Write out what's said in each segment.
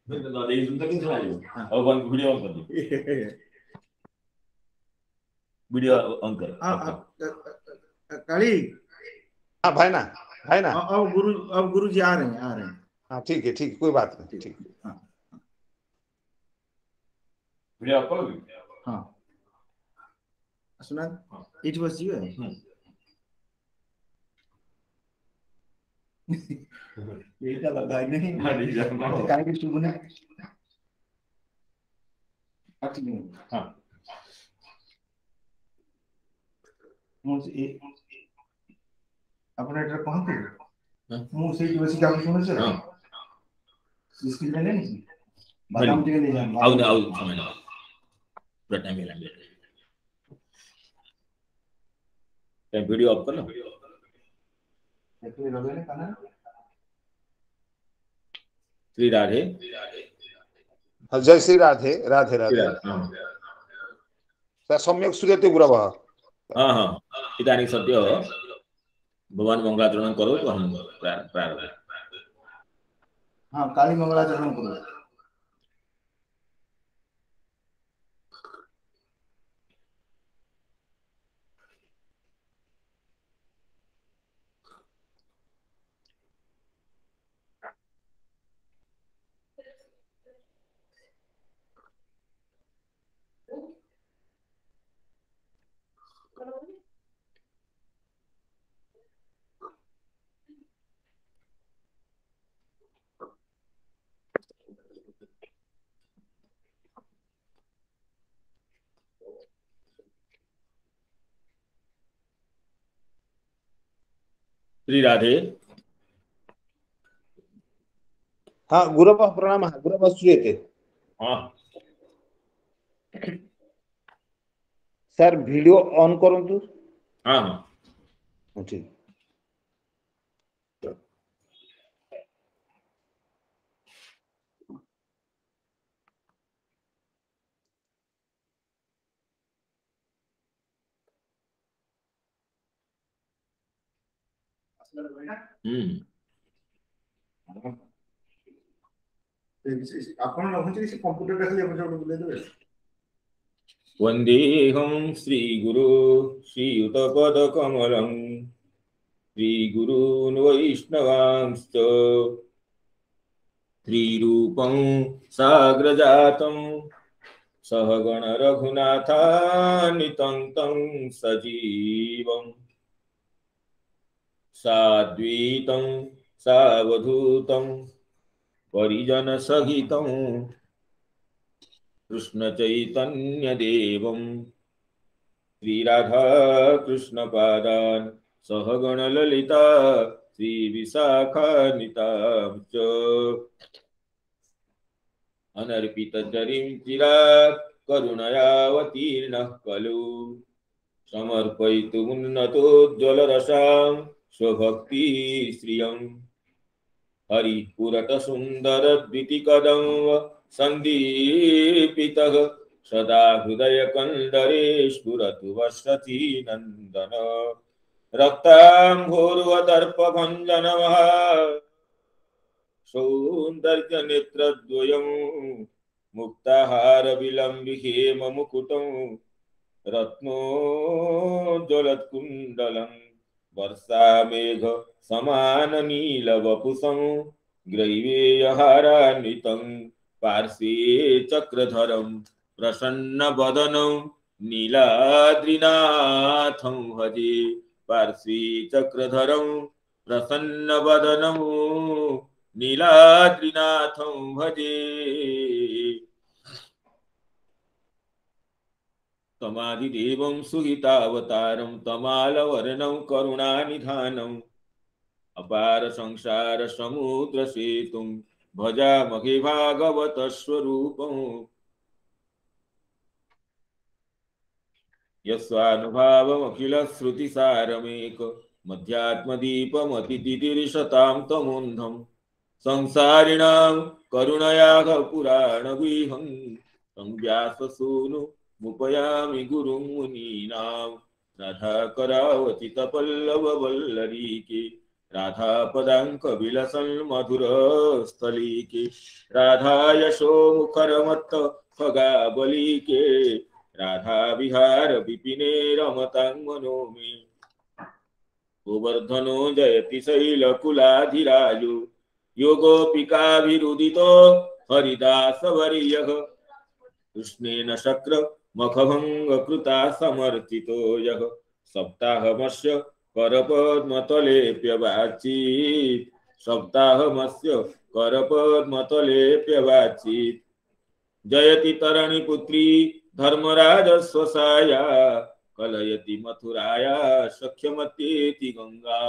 No, de insulta que salió. O con video on कर video on कर। काली। हाँ भाई ना, भाई ना। अब गुरु जी आ रहे हैं, आ रहे हैं। हाँ ठीक है, ठीक, कोई बात नहीं, ठीक। हाँ वीडियो ऑफ करोगे? हाँ सुना, इट वाज यू है। ये क्या लगा नहीं, काय की शुभ ने हाँ मुझे अपना एड्रेस कहाँ पे मुझे ये वैसे क्या सुना सर। हाँ इसकी ले नहीं बादाम टिके ले जाना आओ ना, आओ समय ना पूरा टाइम मिला टाइम वीडियो ऑफ कर लो। एक्चुअली लगे ना खाना श्री राधे। जय श्री राधे, राधे राधे। हाँ सम्यक सूर्यते गुरवः। हाँ हाँ इदानीं सद्य भगवान मंगलाचरण करो तो हम प्रारंभ। हाँ काली मंगलाचरण करो। श्री राधे। हाँ गुरवः प्रणामः, गुरवः श्रूयते। हाँ सर वीडियो ऑन करंतु। हाँ हाँ ठीक। ଆପଣ ରଖୁଛନ୍ତି ସେ କମ୍ପ୍ୟୁଟରଟା ଖାଲି ଏପଟେ ସେପଟେ ବୁଲେଇ ଦେବେ। वन्देऽहं श्रीगुरो श्रीयुतपदकमलं श्रीगुरून् वैष्णवांश्च श्रीरूपं साग्रजातं सहगण रघुनाथान्वितं तं सजीवं साद्वैतं सावधूतं परिजनसहितं कृष्ण चैतन्य देवं श्रीराधा कृष्ण पादान सहगण ललिता श्री विशाखान्वितां च अनर्पित जरिं चिरात् करुणयावतीर्णः खलु समर्पयितुमुन्नतोज्ज्वलरसां स्वभक्ति श्रियम् हरिपुरत सुंदर द्वितिकदम्ब सन्दीपितः सदा हृदय कंदरे स्फुरतु वसति नंदन रक्तांभोर्वदर्पभञ्जन महा सौन्दर्य नेत्रद्वयं मुक्ताहार विलम्बि हेम मुकुटं रत्नोज्ज्वलत्कुण्डलं वर्षामेघ समान नीलवपुषं ग्रैवेयहारान्वितं पार्श्वे चक्रधरं प्रसन्नवदनं नीलाद्रिनाथं भजे पार्श्वे चक्रधरं प्रसन्नवदनं नीलाद्रिनाथं भजे तमादिदेवं सुहितावतारं तमालवर्णं करुणानिधानम् अपार संसार समुद्र सेतुं भजामहे भागवत स्वरूपं यस्वानुभावमखिल श्रुतिसारमेक मध्यात्मदीपमतितितिरिशतां तमोन्धं संसारिणां करुणयाः पुराणगुह्यं तं व्याससूनुमुपयामि गुरुं मुनीनां राधाकरावचितपल्लववल्लरीके राधा पदांक विलसन मधुर स्थली के राधा यशो मुखर मत्त खगा बली के राधा विहार विपिने रमतांग मनो में गोवर्धनो जयति शैलकुलाधिराजु योगोपिकाभिरुदितो हरिदास वर्यः कृष्णेन शक्र मखभंग कृता समर्थितो यः सप्ताहमस्य करपद्मतलेप्यवाचीत् सप्ताहमस्य करपद्मतलेप्यवाचीत् जयति तरणि पुत्री धर्मराजस्वसाया कलयति मथुराया सख्यमत्येति गंगा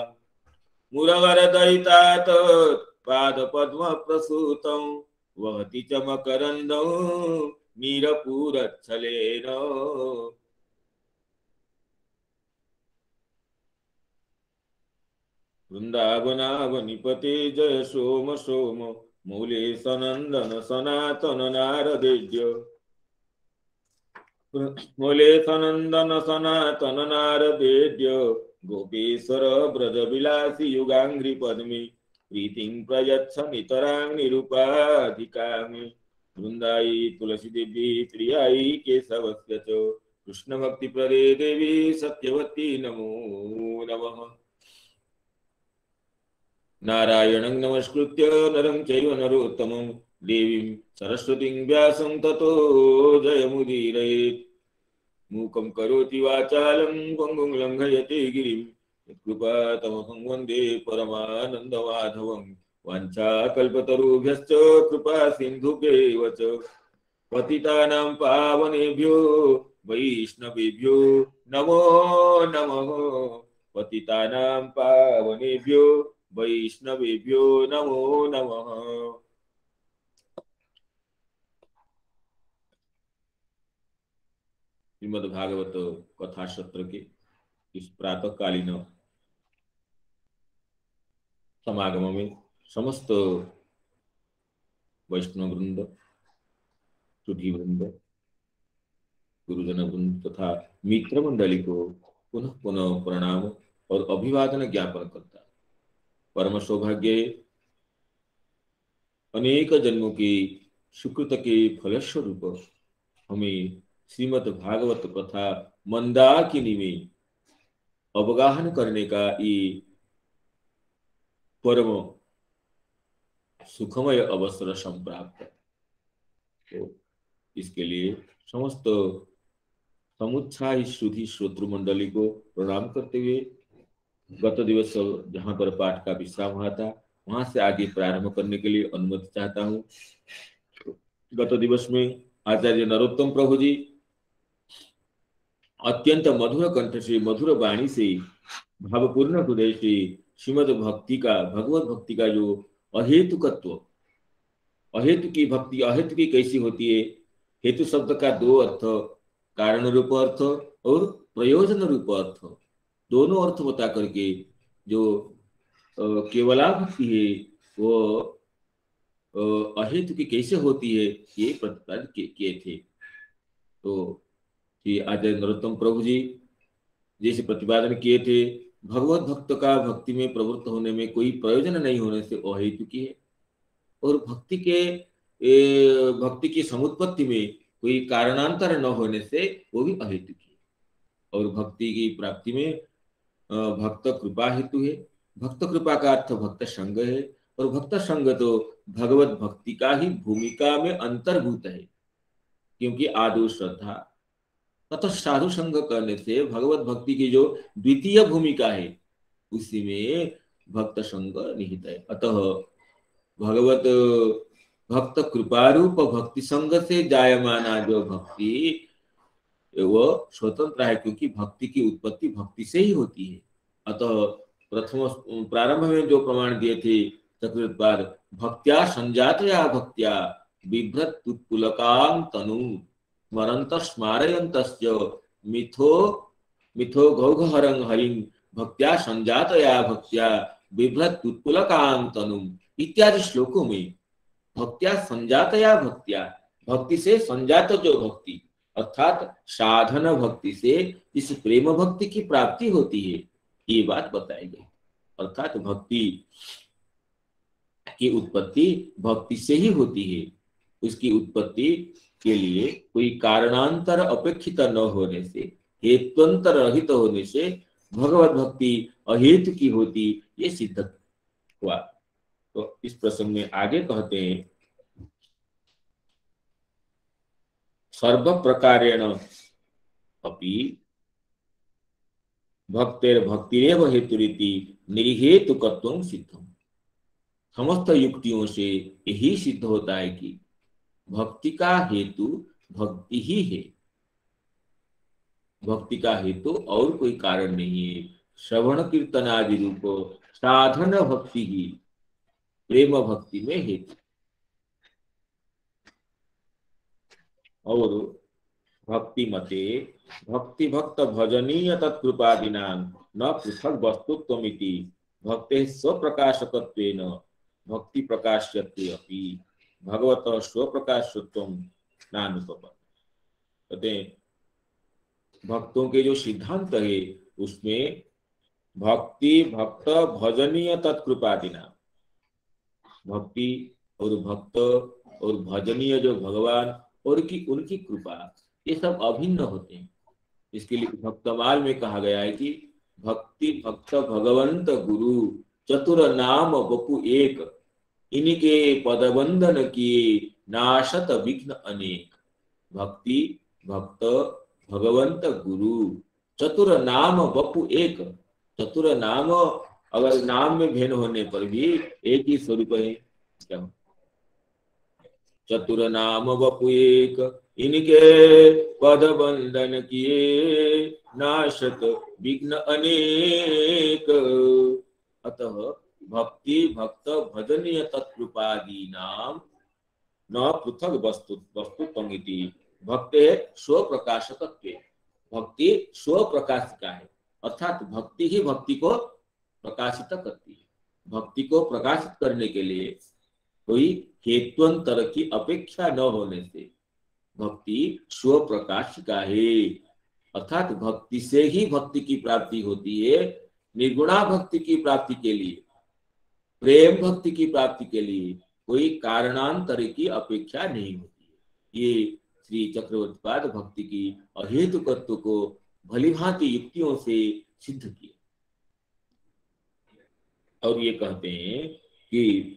मुरवरदयितात पादपद्म प्रसूतं वहति च मकरन्दं नीरपूरच्छलेन वृंदावनावनिपते जय सोम सोम मौले सनंदन सनातन नारदेज्य मौले सनंदन सनातन नारदेज्य गोपेश्वर ब्रज विलासी युगांग्रि पद्मे प्रीतिं प्रयच्छ नितरां निरुपाधिकामे वृंदाई तुलसी देवी प्रियाई केशवस्य च कृष्ण भक्ति प्रदे देवी सत्यवती नमो नमः नारायणं नमस्कृत्य नरं चैव नरोत्तमं देवीं सरस्वतीं व्यासं ततो जयमुदीरयेत् मूकं करोति वाचालं पङ्गुं लङ्घयते गिरिं यत्कृपातमहं वन्दे परमानन्दमाधवं वाञ्छाकल्पतरुभ्यश्च कृपा सिन्धुभ्यैव च पतितानां पावनेभ्यो वैष्णवेभ्यो नमो नमः पतितानां पावनेभ्यो वैष्णवेभ्यो नमो नमः। श्रीमद्भागवत कथा सत्र के इस प्रातःकालीन समागम में समस्त वैष्णव वृंद, सुधी वृंद, गुरुजन वृंद तथा मित्र मंडली को पुनः पुनः प्रणाम और अभिवादन ज्ञापन करता। परम सौभाग्य अनेक जन्मों की सुकृत के फलस्वरूप हमें श्रीमद् भागवत कथा मंदाकिनी में अवगाहन करने का ये परम सुखमय अवसर संप्राप्त। तो इसके लिए समस्त समुत्साही सुधी श्रोतृ मंडली को प्रणाम करते हुए गत दिवस जहां पर पाठ का विश्राम हुआ था वहां से आगे प्रारंभ करने के लिए अनुमति चाहता हूं। गत दिवस में आचार्य नरोत्तम प्रभु जी अत्यंत मधुर कंठ से, मधुर वाणी से, भावपूर्ण हृदय से श्रीमद भक्ति का, भगवत भक्ति का जो अहेतुकत्व, अहेतु की भक्ति अहेतु की कैसी होती है, हेतु शब्द का दो अर्थ, कारण रूप अर्थ और प्रयोजन रूप अर्थ, दोनों अर्थ बता करके जो केवला भक्ति है वो अहेतु की कैसे होती है ये प्रतिपादन किए थे। तो कि आचार्य नरोत्तम प्रभु जी जैसे प्रतिपादन किए थे, भगवत भक्त का भक्ति में प्रवृत्त होने में कोई प्रयोजन नहीं होने से अहेतु की है, और भक्ति की समुत्पत्ति में कोई कारणांतर न होने से वो भी अहेतु की है, और भक्ति की प्राप्ति में भक्त कृपा हेतु है। भक्त कृपा का अर्थ भक्त संग है, और भक्त संग तो भगवत भक्ति का ही भूमिका में अंतर्भूत है, क्योंकि आदो श्रद्धा तथा साधु संग करने से भगवत भक्ति की जो द्वितीय भूमिका है उसी में भक्त संग निहित है। अतः भगवत भक्त कृपारूप भक्ति संग से जायमाना जो भक्ति वो स्वतंत्र है, क्योंकि भक्ति की उत्पत्ति भक्ति से ही होती है। अतः प्रथम प्रारंभ में जो प्रमाण दिए थे चक्रपाद, भक्त्या संजातया भक्त्या बिभ्रत पुलकां तनु स्मरंत स्मारयन्तस्य मिथो गौघहरं हरिं भक्त्या संजातया भक्त्या बिभ्रत पुलकां तनु इत्यादि श्लोकों में भक्त्या संजातया भक्त्या, भक्ति से संजात जो भक्ति अर्थात साधन भक्ति से इस प्रेम भक्ति की प्राप्ति होती है, ये बात बताई गई। अर्थात भक्ति की उत्पत्ति भक्ति से ही होती है। उसकी उत्पत्ति के लिए कोई कारणांतर अपेक्षित न होने से, हेतुअंतर रहित होने से भगवत भक्ति अहेतु की होती, ये सिद्ध हुआ। तो इस प्रसंग में आगे कहते हैं, सर्व प्रकारेण अपि भक्तेर भक्तिरेव हेतुरिति निर्हेतुकत्वं सिद्धम्। समस्त युक्तियों से यही सिद्ध होता है कि भक्ति का हेतु भक्ति ही है। भक्ति का हेतु और कोई कारण नहीं है। श्रवण कीर्तन आदि रूप साधन भक्ति ही प्रेम भक्ति में हेतु। और भक्ति मते भक्ति भक्त भजनीय तत्कृपादिना न पृथक वस्तुत्वमिति भक्ते स्वप्रकाशकत्वेन भक्ति प्रकाश्यते अपि भगवतः स्वप्रकाशत्वं नानुपपत्। कहते हैं भक्तों के जो सिद्धांत है उसमें भक्ति भक्त भजनीय तत्कृपादिना, भक्ति और भक्त और भजनीय जो भगवान और की उनकी कृपा, ये सब अभिन्न होते हैं। इसके लिए भक्तमाल में कहा गया है कि भक्ति भक्त भगवंत गुरु चतुर नाम बपु एक, इनके पदबंधन किए नाशत विघ्न अनेक। भक्ति भक्त भगवंत गुरु चतुर नाम बपु एक। चतुर नाम, अगर नाम में भेद होने पर भी एक ही स्वरूप है। क्या चतुर नाम बपु एक, इनके पद बंधन किए नाशत विघ्न अनेक। अतः भक्ति भक्त भजनीय तत्कृपादी नाम न पृथक वस्तुत्वम् इति भक्ते स्वप्रकाशकत्व। भक्ति स्वप्रकाशिका है, अर्थात भक्ति ही भक्ति को प्रकाशित करती है। भक्ति को प्रकाशित करने के लिए कोई हेत्वंतर की अपेक्षा न होने से भक्ति स्वप्रकाशिका है, अर्थात भक्ति से ही भक्ति की प्राप्ति होती है। निर्गुणा भक्ति की प्राप्ति के लिए, प्रेम भक्ति की प्राप्ति के लिए कोई कारणांतर की अपेक्षा नहीं होती है। ये श्री चक्रवर्तीपाद भक्ति की अहेतुकत्व को भलीभांति युक्तियों से सिद्ध किया। और ये कहते हैं कि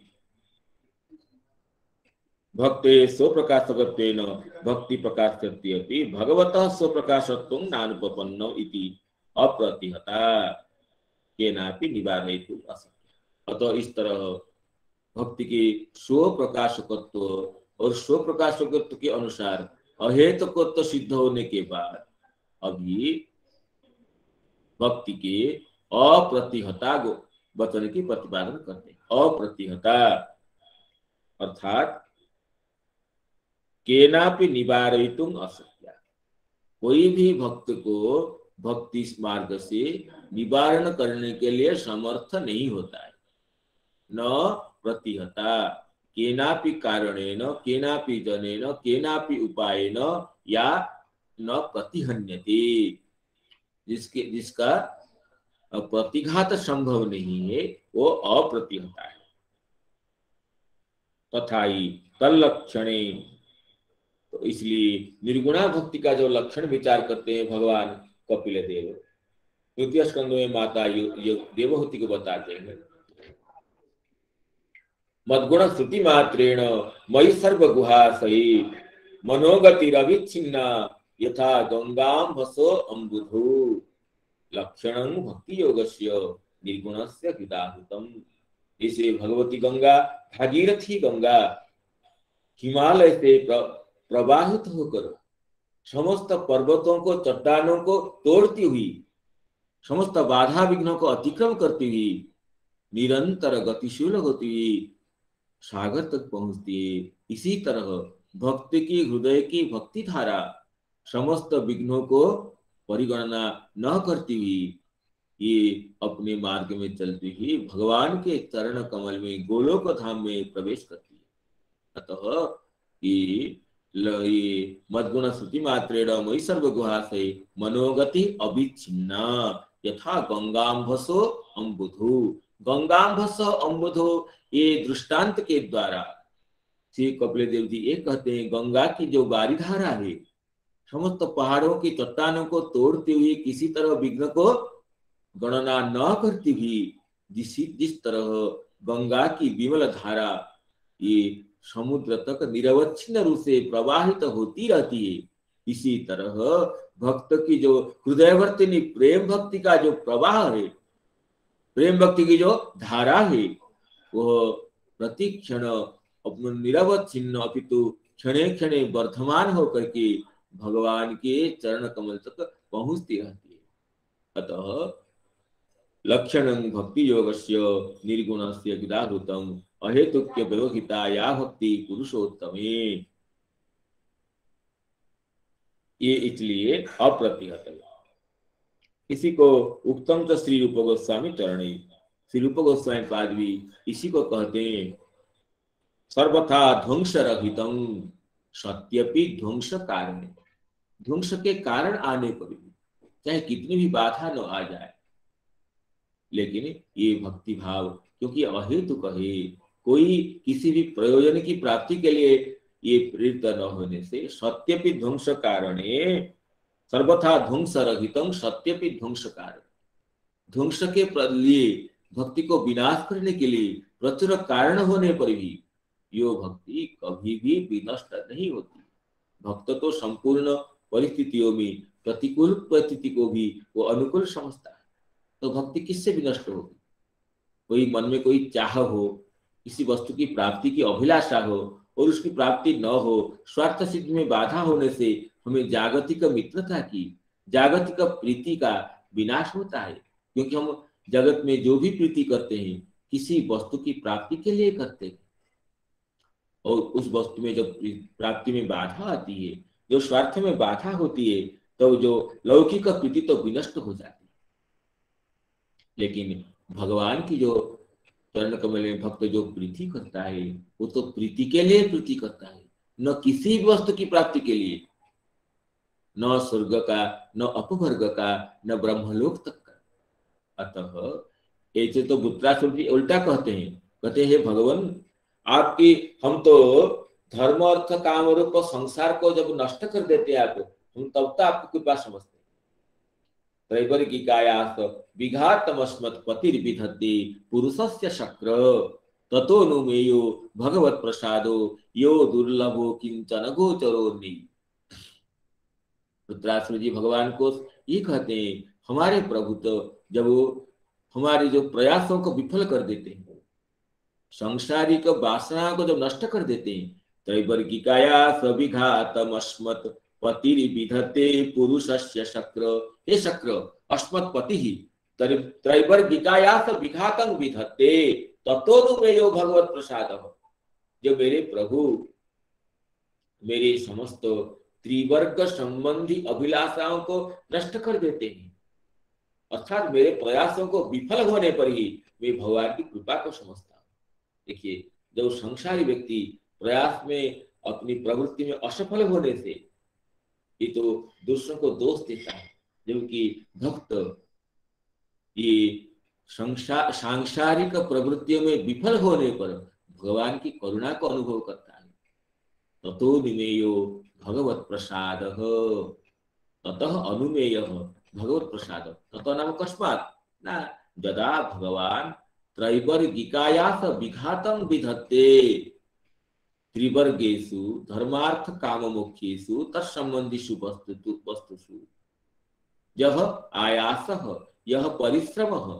भक्ते स्वप्रकाशकत्वेन भक्ति प्रकाशयति भगवतः स्वप्रकाशत्वं नानुपपन्नो इति अप्रतिहता केनापि निवारयितुम् अशक्य। अतः इस तरह भक्ति के स्वप्रकाशकत्व और स्वप्रकाशकत्व के अनुसार अहेतुकत्व सिद्ध होने के बाद अभी भक्ति के अप्रतिहता वचन की प्रतिपादन करते हैं। अप्रतिहता अर्थात केनापि निवारयितुम् अशक्य। कोई भी भक्त को भक्ति मार्ग से निवारण करने के लिए समर्थ नहीं होता है। न प्रतिहता केनापि कारणेन केनापि जनेन केनापि उपायेन या न प्रतिहन्यते। जिसका प्रतिघात संभव नहीं है वो अप्रतिहता है। तथा ही तल्लक्षणे, तो इसलिए निर्गुणा भक्ति का जो लक्षण विचार करते हैं भगवान कपिल देव तृतीय स्कंद में माता देवहूति को बताते हैं। मद्गुण श्रुति मात्रेण मयि सर्व गुहासहि मनोगतिरविच्छिन्ना यथा गंगाम्भसो अम्बुधु लक्षणं भक्ति योगस्य निर्गुणस्य हिताहुतम्। इसे भगवती गंगा, भागीरथी गंगा हिमालय से प्रवाहित होकर समस्त पर्वतों को, चट्टानों को तोड़ती हुई, समस्त बाधा विघ्नों को अतिक्रम करती हुई, निरंतर गतिशील होती हुई सागर तक पहुंचती है। इसी तरह भक्त की हृदय की भक्ति धारा समस्त विघ्नों को परिगणना न करती हुई ये अपने मार्ग में चलती हुई भगवान के चरण कमल में गोलोक धाम में प्रवेश करती है। अतः ये मद्गुण श्रुति मात्रेण मयि सर्व गुहासहि मनोगति अविच्छिन्ना यथा गंगाम्भसो अम्बुधु। गंगांभस अम्बुधो, ये दृष्टांत के द्वारा श्री कपिल देव जी ये कहते हैं गंगा की जो बारिधारा है समस्त पहाड़ों की चट्टानों को तोड़ते हुए किसी तरह विघ्न को गणना न करती भी जिस तरह गंगा की विमल धारा ये समुद्र तक निरवच्छिन्न रूप से प्रवाहित होती रहती है, इसी तरह भक्त की जो हृदयवर्तिनी प्रेम भक्ति का जो प्रवाह है, प्रेम भक्ति की जो धारा है, वह प्रति क्षण निरवच्छिन्न अपितु क्षणे क्षणे वर्धमान होकर के भगवान के चरण कमल तक पहुंचती रहती है। अतः लक्षणं भक्ति योगस्य निर्गुणस्य गिदाहृतम अहेतुक्य व्यवहिता या भक्ति पुरुषोत्तमे। ये इसलिए अप्रतिहत है। इसी को उक्तम तो श्री रूप गोस्वामी चरणे, श्री रूप गोस्वामी पाद भी इसी को कहते हैं सर्वथा ध्वंस रहितम सत्यपि ध्वंस कारण। ध्वंस के कारण आने पर भी चाहे कितनी भी बाधा न आ जाए, लेकिन ये भक्ति भाव क्योंकि अहेतुक है, कोई किसी भी प्रयोजन की प्राप्ति के लिए ये प्रेरित न होने से सत्यपि ध्वंस कारणे सर्वथा ध्वंस रहितम सत्यपि ध्वंस कारण। ध्वंस के लिए भक्ति को विनाश करने के लिए प्रचुर कारण होने पर भी यो भक्ति कभी भी विनष्ट नहीं होती। भक्त तो संपूर्ण परिस्थितियों में प्रतिकूल परिस्थिति को भी वो अनुकूल समझता है, तो भक्ति किससे विनष्ट होगी? कोई मन में कोई चाह हो, किसी वस्तु की प्राप्ति की अभिलाषा हो और उसकी प्राप्ति न हो, स्वार्थ सिद्धि में बाधा होने से हमें जागतिक मित्रता की, जागतिक प्रीति का विनाश होता है, क्योंकि हम जगत में जो भी प्रीति करते हैं किसी वस्तु की प्राप्ति के लिए करते हैं, और उस वस्तु में जब प्राप्ति में बाधा आती है, जो स्वार्थ में बाधा होती है, तो जो लौकिक प्रीति तो विनष्ट हो जाती है। लेकिन भगवान की जो चरण कमल में भक्त जो प्रीति करता है वो तो प्रीति के लिए प्रीति करता है, न किसी वस्तु की प्राप्ति के लिए, न स्वर्ग का, न अपवर्ग का, न ब्रह्मलोक तक का। अतः ऐसे तो बुत्रासुर जी उल्टा कहते हैं भगवान आपकी, हम तो धर्म अर्थ काम रूप संसार को जब नष्ट कर देते हैं आप, हम तब तो आपकी कृपा समझते हैं। त्रैवर्गिकायास विघातमस्मत् पतिर्विधत्ते पुरुषस्य शक्र ततो नुमेयो भगवत प्रसादो यो दुर्लभो किंचन गोचरोन्नि। रुद्रासुर जी भगवान को ये कहते हैं हमारे प्रभु तो जब वो हमारे जो प्रयासों को विफल कर देते हैं, सांसारिक वासना को जब नष्ट कर देते हैं, त्रैवर्गिकायास विघातमस्मत् पतिर्विधत्ते पुरुषस्य शक्र, हे शक्र अस्मत् पति ही त्रैवर्गिकायास विघातं विधत्ते ततो नुमेयो भगवत प्रसादः। जो मेरे प्रभु मेरे समस्त त्रिवर्ग संबंधी अभिलाषाओं को नष्ट कर देते हैं, अर्थात मेरे प्रयासों को विफल होने पर ही मैं भगवान की कृपा को समझता हूँ। देखिए, जब संसारी व्यक्ति प्रयास में अपनी प्रवृत्ति में असफल होने से ये तो दूसरों को दोष देता है, जबकि भक्त ये सांसारिक प्रवृत्तियों में विफल होने पर भगवान की करुणा को अनुभव करता है। ततो निमेयो भगवत प्रसाद ततः अनुमेय भगवत प्रसाद। ततो नाम कस्मात् ना यदा भगवान त्रैवर्गिकायास विघातं विधत्ते त्रिवर्गेषु धर्मार्थ काम मोक्षेषु तत्संबंधिषु वस्तुषु यह आयासः यह परिश्रमः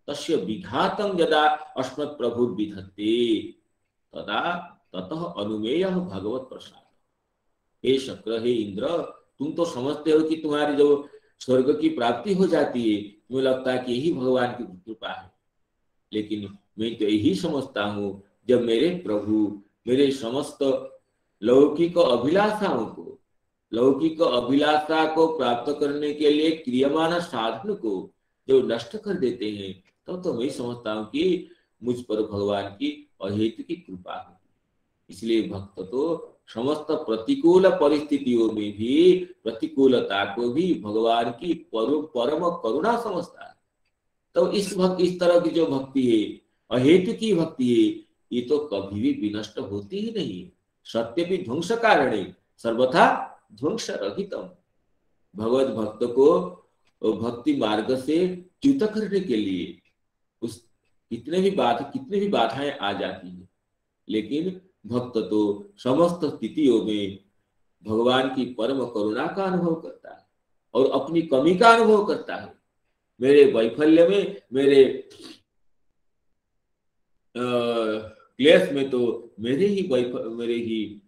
तस्य विघातं यदा अस्मत् प्रभु विधत्ते तदा ततः अनुमेयः भगवत प्रसाद। हे शक्र, हे इंद्र, तुम तो समझते हो कि तुम्हारी जो स्वर्ग की प्राप्ति हो जाती है, तुम्हें लगता है कि यही भगवान की कृपा है, लेकिन मैं तो यही समझता हूँ जब मेरे प्रभु मेरे समस्त लौकिक अभिलाषाओं को, लौकिक अभिलाषा को प्राप्त करने के लिए क्रियमान साधन को जो नष्ट कर देते हैं, तो मैं समझता हूँ कि मुझ पर भगवान की अहेतु की कृपा है। इसलिए भक्त तो समस्त प्रतिकूल परिस्थितियों में भी प्रतिकूलता को भी भगवान की परम करुणा समझता है। तो इस तरह की जो भक्ति है अहेतु की भक्ति है, ये तो कभी भी विनष्ट होती ही नहीं। सत्य भी ध्वंस कारणे सर्वथा ध्वंस रहितम। भगवत भक्त को भक्ति मार्ग से च्युत करने के लिए उस कितने भी बाधाएं आ जाती है, लेकिन भक्त तो समस्त स्थितियों में भगवान की परम करुणा का अनुभव करता है और अपनी कमी का अनुभव करता है। मेरे वैफल्य में, मेरे क्लेश में तो मेरे ही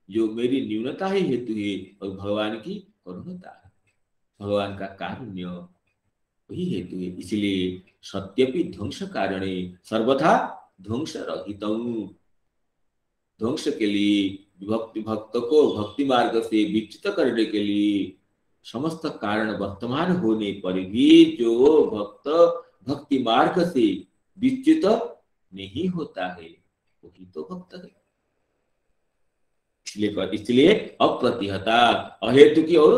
जो मेरी न्यूनता ही हेतु है, और भगवान की करुणता है, भगवान का कारुण्य वही हेतु है। इसलिए सत्यपि ध्वंस कारणे सर्वथा ध्वंस रहितम। ध्वंस के लिए भक्त को भक्ति मार्ग से विच्युत करने के लिए समस्त कारण वर्तमान होने पर भी जो भक्त भक्ति मार्ग से विच्युत नहीं होता है वही तो भक्त है। इसलिए अप्रतिहता, अहेतु की और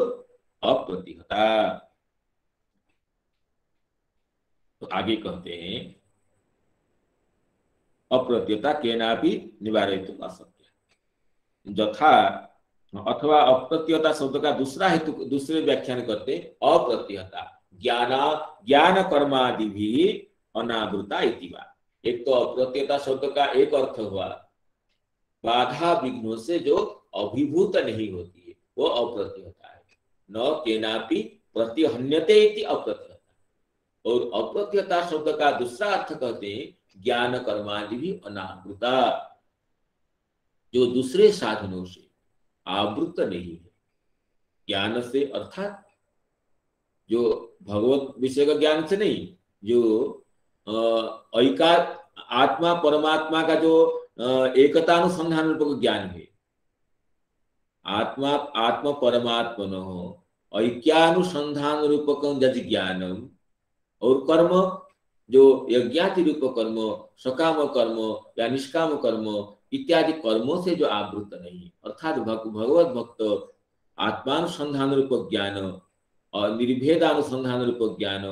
अप्रतिहता। तो आगे कहते हैं अप्रत्यता केनापि निवारयितुम अशक्य। यथा अथवा अप्रत्यता शब्द का दूसरा हेतु, दूसरे व्याख्यान करते अप्रत्यता ज्ञान कर्मादि भी अनावृता इति वा। एक तो अप्रत्यता शब्द का एक अर्थ हुआ बाधा विघ्नों से जो अभिभूत नहीं होती है वो अप्रत्यता है। न केनापि प्रतिहन्यते इति अप्रत्यता। और अप्रत्यता शब्द का दूसरा अर्थ कहते हैं ज्ञान कर्मादि भी अनावृता, जो दूसरे साधनों से आवृत नहीं है। ज्ञान से अर्थात जो भगवत विषय का ज्ञान से नहीं, जो ऐकार आत्मा परमात्मा का जो एकतानुसंधान रूप ज्ञान है। आत्मा आत्म परमात्मनो ऐक्यानुसंधान रूपकं यदि ज्ञानम, और कर्म जो यज्ञाति रूप कर्म, सकाम कर्म या निष्काम कर्म इत्यादि कर्मों से जो आवृत नहीं, अर्थात भगवत भक्त आत्मानुसंधान रूप ज्ञान और निर्भेदानुसंधान रूप ज्ञान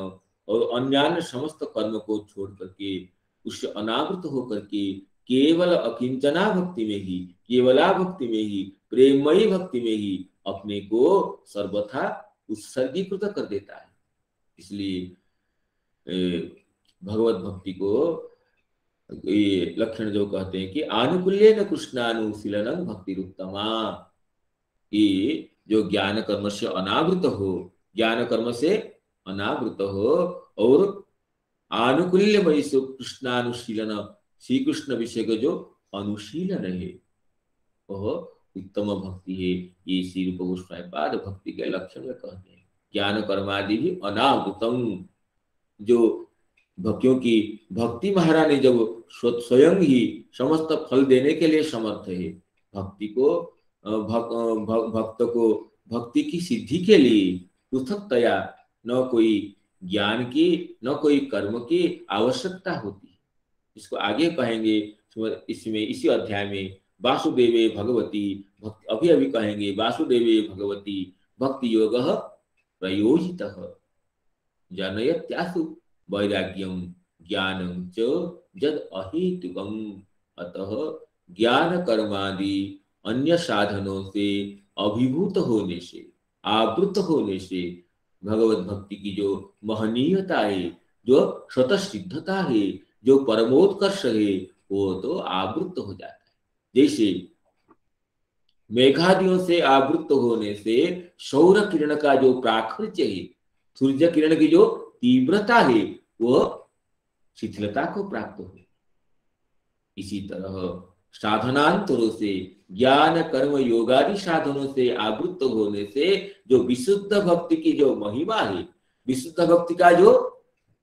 और अन्य समस्त कर्म को छोड़ करके उससे अनावृत होकर के केवल अकिंचना भक्ति में ही, केवला भक्ति में ही, प्रेमयी भक्ति में ही अपने को सर्वथा उत्सर्गीकृत कर देता है। इसलिए भगवत भक्ति को ये लक्षण जो कहते हैं कि आनुकूल्य न कृष्णानुशीलन भक्ति उत्तमा, कि जो ज्ञान कर्म से अनावृत हो, ज्ञान कर्म से अनावृत हो और आनुकूल्य कृष्णानुशीलन, श्री कृष्ण विषय का जो अनुशीलन है वह उत्तम भक्ति है। ये श्री रूप गोस्वामी पाद भक्ति के लक्षण में कहते हैं। ज्ञान कर्मादि भी अनावृतम, जो क्योंकि भक्ति महारानी जब स्वयं ही समस्त फल देने के लिए समर्थ है, भक्ति को भक्त को भक्ति की सिद्धि के लिए पृथकतया न कोई ज्ञान की न कोई कर्म की आवश्यकता होती है। इसको आगे कहेंगे इसमें, इसी अध्याय में वासुदेवे भगवती भक्ति, अभी अभी कहेंगे वासुदेवे भगवती भक्ति योग प्रयोजितः जनयत्यासु वैराग्यम ज्ञानम च जद अहेतुकम। अतः ज्ञान कर्मादि अन्य साधनों से अभिभूत होने से, आवृत होने से भगवत भक्ति की जो महनीयता है, जो स्वतः सिद्धता है, जो परमोत्कर्ष है, वो तो आवृत हो जाता है। जैसे मेघादियों से आवृत होने से सौर किरण का जो प्राकृत्य है, सूर्य किरण की जो तीव्रता है, वो शिथिलता को प्राप्त हो। इसी तरह साधनांतरों से, ज्ञान कर्म योगादि साधनों से आवृत होने से जो विशुद्ध भक्ति की जो महिमा है, विशुद्ध भक्ति का जो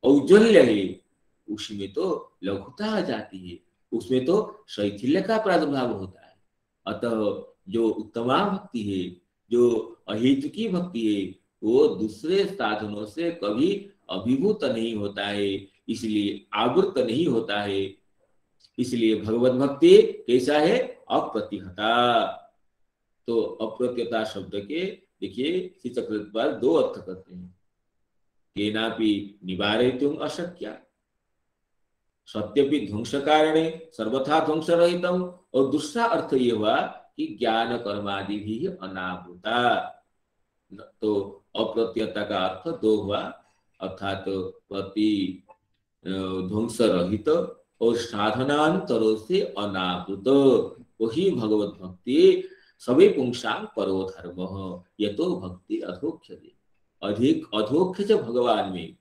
औज्ज्वल्य है, उसमें तो लघुता आ जाती है, उसमें तो शैथिल्य का प्रादुर्भाव होता है। अतः जो उत्तमा भक्ति है, जो अहेतुकी भक्ति है, वो दूसरे साधनों से कभी अभिभूत नहीं होता है, इसलिए आवृत नहीं होता है। इसलिए भगवत भक्ति कैसा है? अप्रतिहता। तो अप्रत्यता शब्द के देखिए श्री चक्रवर्ती दो अर्थ करते हैं। केनापि निवारयितुम अशक्या, सत्यपि ध्वंस कारणे सर्वथा ध्वंस रहितम। और दूसरा अर्थ ये हुआ कि ज्ञान कर्मादि भी अनावृता। तो अप्रत्ययता का अर्थ दो हुआ, अर्थात प्रति ध्वंस रहित और साधनांतरों से अनावृत, वही भगवत भक्ति सभी पुंसां परो धर्म। ये तो भक्ति अधोख्य अधिक अधोख्य भगवान में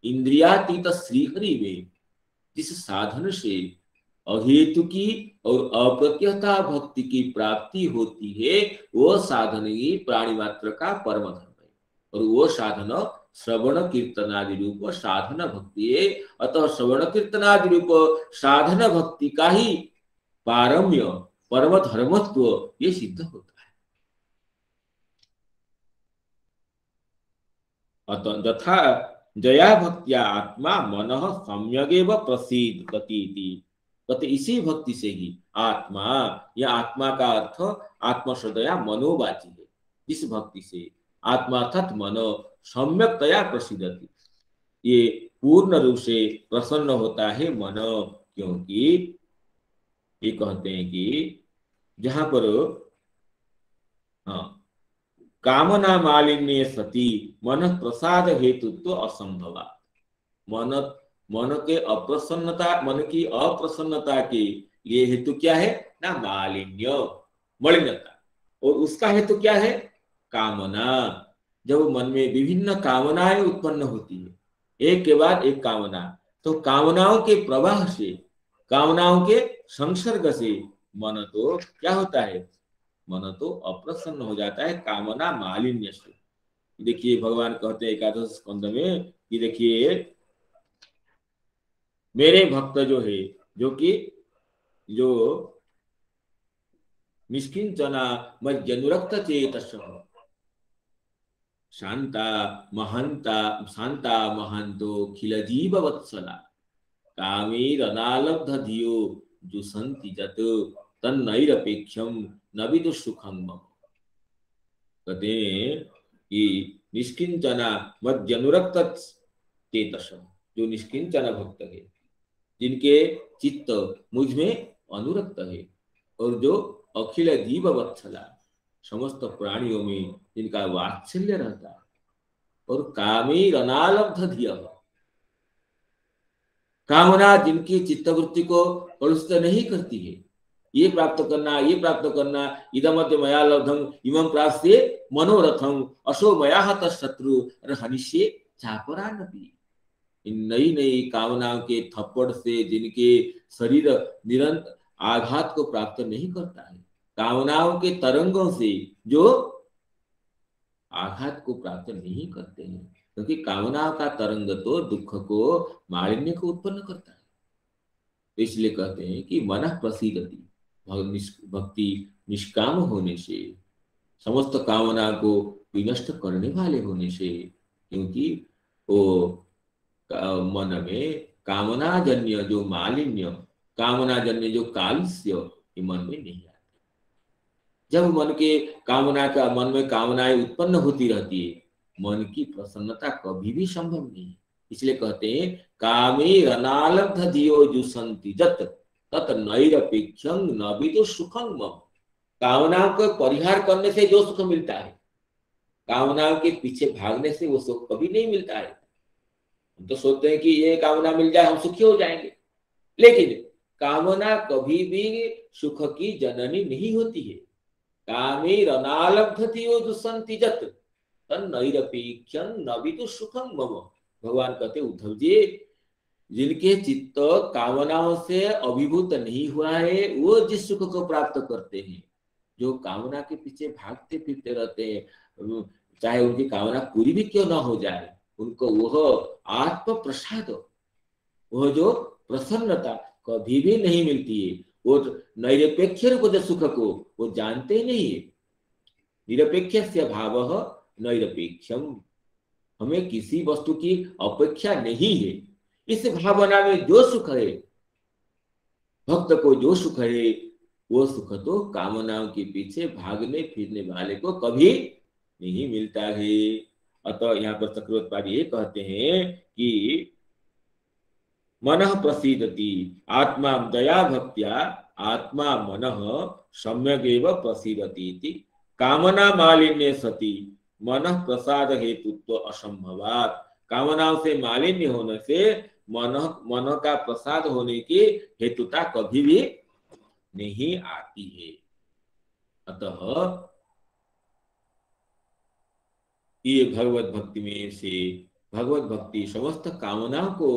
इंद्रियातीत श्रीहरि में जिस साधन से अहेतु की और अप्रत्ययता भक्ति की प्राप्ति होती है, वो साधन ही प्राणी मात्र का परम धर्म है। और वो साधन श्रवण कीर्तनादि रूप साधन भक्ति है। अतः श्रवण कीर्तनादि रूप साधन भक्ति का ही पारम्य परम धर्मत्व ये सिद्ध होता है। अतः तथा जया भक्त्या आत्मा मन सम्यगेव प्रसीदति। कहते इसी भक्ति से ही आत्मा, या आत्मा का अर्थ आत्मसदया मनोवाची है, जिस भक्ति से आत्मा अर्थात मनो सम्यकतया प्रसिद्धति, ये पूर्ण रूप से प्रसन्न होता है मन। क्योंकि ये कहते हैं कि जहां पर कामना मालिन्य सती मन प्रसाद हेतुत्व असंभवा। मन के अप्रसन्नता, मन की अप्रसन्नता के लिए हेतु क्या है ना, मालिन्य मलिनता। और उसका हेतु क्या है, कामना। जब मन में विभिन्न कामनाएं उत्पन्न होती है, एक के बाद एक कामना, तो कामनाओं के प्रवाह से, कामनाओं के संसर्ग से मन तो क्या होता है, मन तो अप्रसन्न हो जाता है कामना मालिन्य से। देखिए भगवान कहते हैं एकादश स्कंद में कि देखिए मेरे भक्त जो है, जो निष्किंचना मज्जनुरक्त चेतस शांता महंतो खिल जीव वत्सला कामेरनालब्ध धियो जुसन्ति जत तन्नैरपेक्षम न विदुसुखं मम। कहते हैं कि निष्किंचना मज्जनुरक्त चेतस, जो निष्किंचन भक्त है, जिनके चित्त मुझ में अनुरक्त है, और जो अखिल जीव वत्सला, समस्त प्राणियों में जिनका वात्सल्य रहता है, और कामेर अनालब्ध धिय, कामना जिनकी चित्तवृत्ति को कलुषित नहीं करती है, ये प्राप्त करना, इदमद्य मया लब्धम इमं प्राप्स्ये मनोरथम असो मया हतः शत्रु हनिष्ये चापरानपि। इन नई नई कामनाओं के थप्पड़ से जिनके शरीर निरंतर आघात को प्राप्त नहीं करता है, कामनाओं के तरंगों से जो आघात को प्राप्त नहीं करते हैं, क्योंकि कामना का तरंग तो दुख को, मालिन्य को उत्पन्न करता है। इसलिए कहते हैं कि मन प्रसीदति, भक्ति निष्काम होने से, समस्त कामना को विनष्ट करने वाले होने से, क्योंकि वो मन में कामनाजन्य जो मालिन्य, कामनाजन्य जो कालस्य, ये मन में नहीं आता। जब मन में कामनाएं उत्पन्न होती रहती है, मन की प्रसन्नता कभी भी संभव नहीं है। इसलिए कहते हैं कामेर अनालब्ध धियो जुसन्ति जत तत नैरपेक्षं न विदुसुखं मम। कामनाओं को परिहार करने से जो सुख मिलता है, कामनाओं के पीछे भागने से वो सुख कभी नहीं मिलता है। हम तो सोचते हैं कि ये कामना मिल जाए हम सुखी हो जाएंगे, लेकिन कामना कभी भी सुख की जननी नहीं होती है। कामेर अनालब्ध धियो जुसन्ति जत तन्नैरपेक्षं न विदुसुखं मम। भगवान कहते उद्धव जी, जिनके चित्त कामनाओं से अभिभूत नहीं हुआ है, वो जिस सुख को प्राप्त करते हैं, जो कामना के पीछे भागते फिरते रहते हैं, चाहे उनकी कामना पूरी भी क्यों ना हो जाए, उनको वह आत्म प्रसाद, वह जो प्रसन्नता कभी भी नहीं मिलती है। वो निरपेक्ष रूप सुख को वो जानते ही नहीं है। निरपेक्ष भाव नैरपेक्षम, हमें किसी वस्तु की अपेक्षा नहीं है। इस भावना में जो सुख है, भक्त को जो सुख है, वो सुख तो कामनाओं के पीछे भागने फिरने वाले को कभी नहीं मिलता है। अतः यहाँ पर चक्रवर्ती ये कहते हैं कि मनः प्रसीदति आत्मा दया भक्त्या आत्मा मनः सम्यगेव प्रसीदति इति कामना मालिन्य सति मनः प्रसाद हेतुत्व असंभवात्। कामनाओं से मालिन्य होने से मन का प्रसाद होने की हेतुता कभी भी नहीं आती है। अतः ये भगवत भक्ति में से भगवत भक्ति समस्त कामनाओं को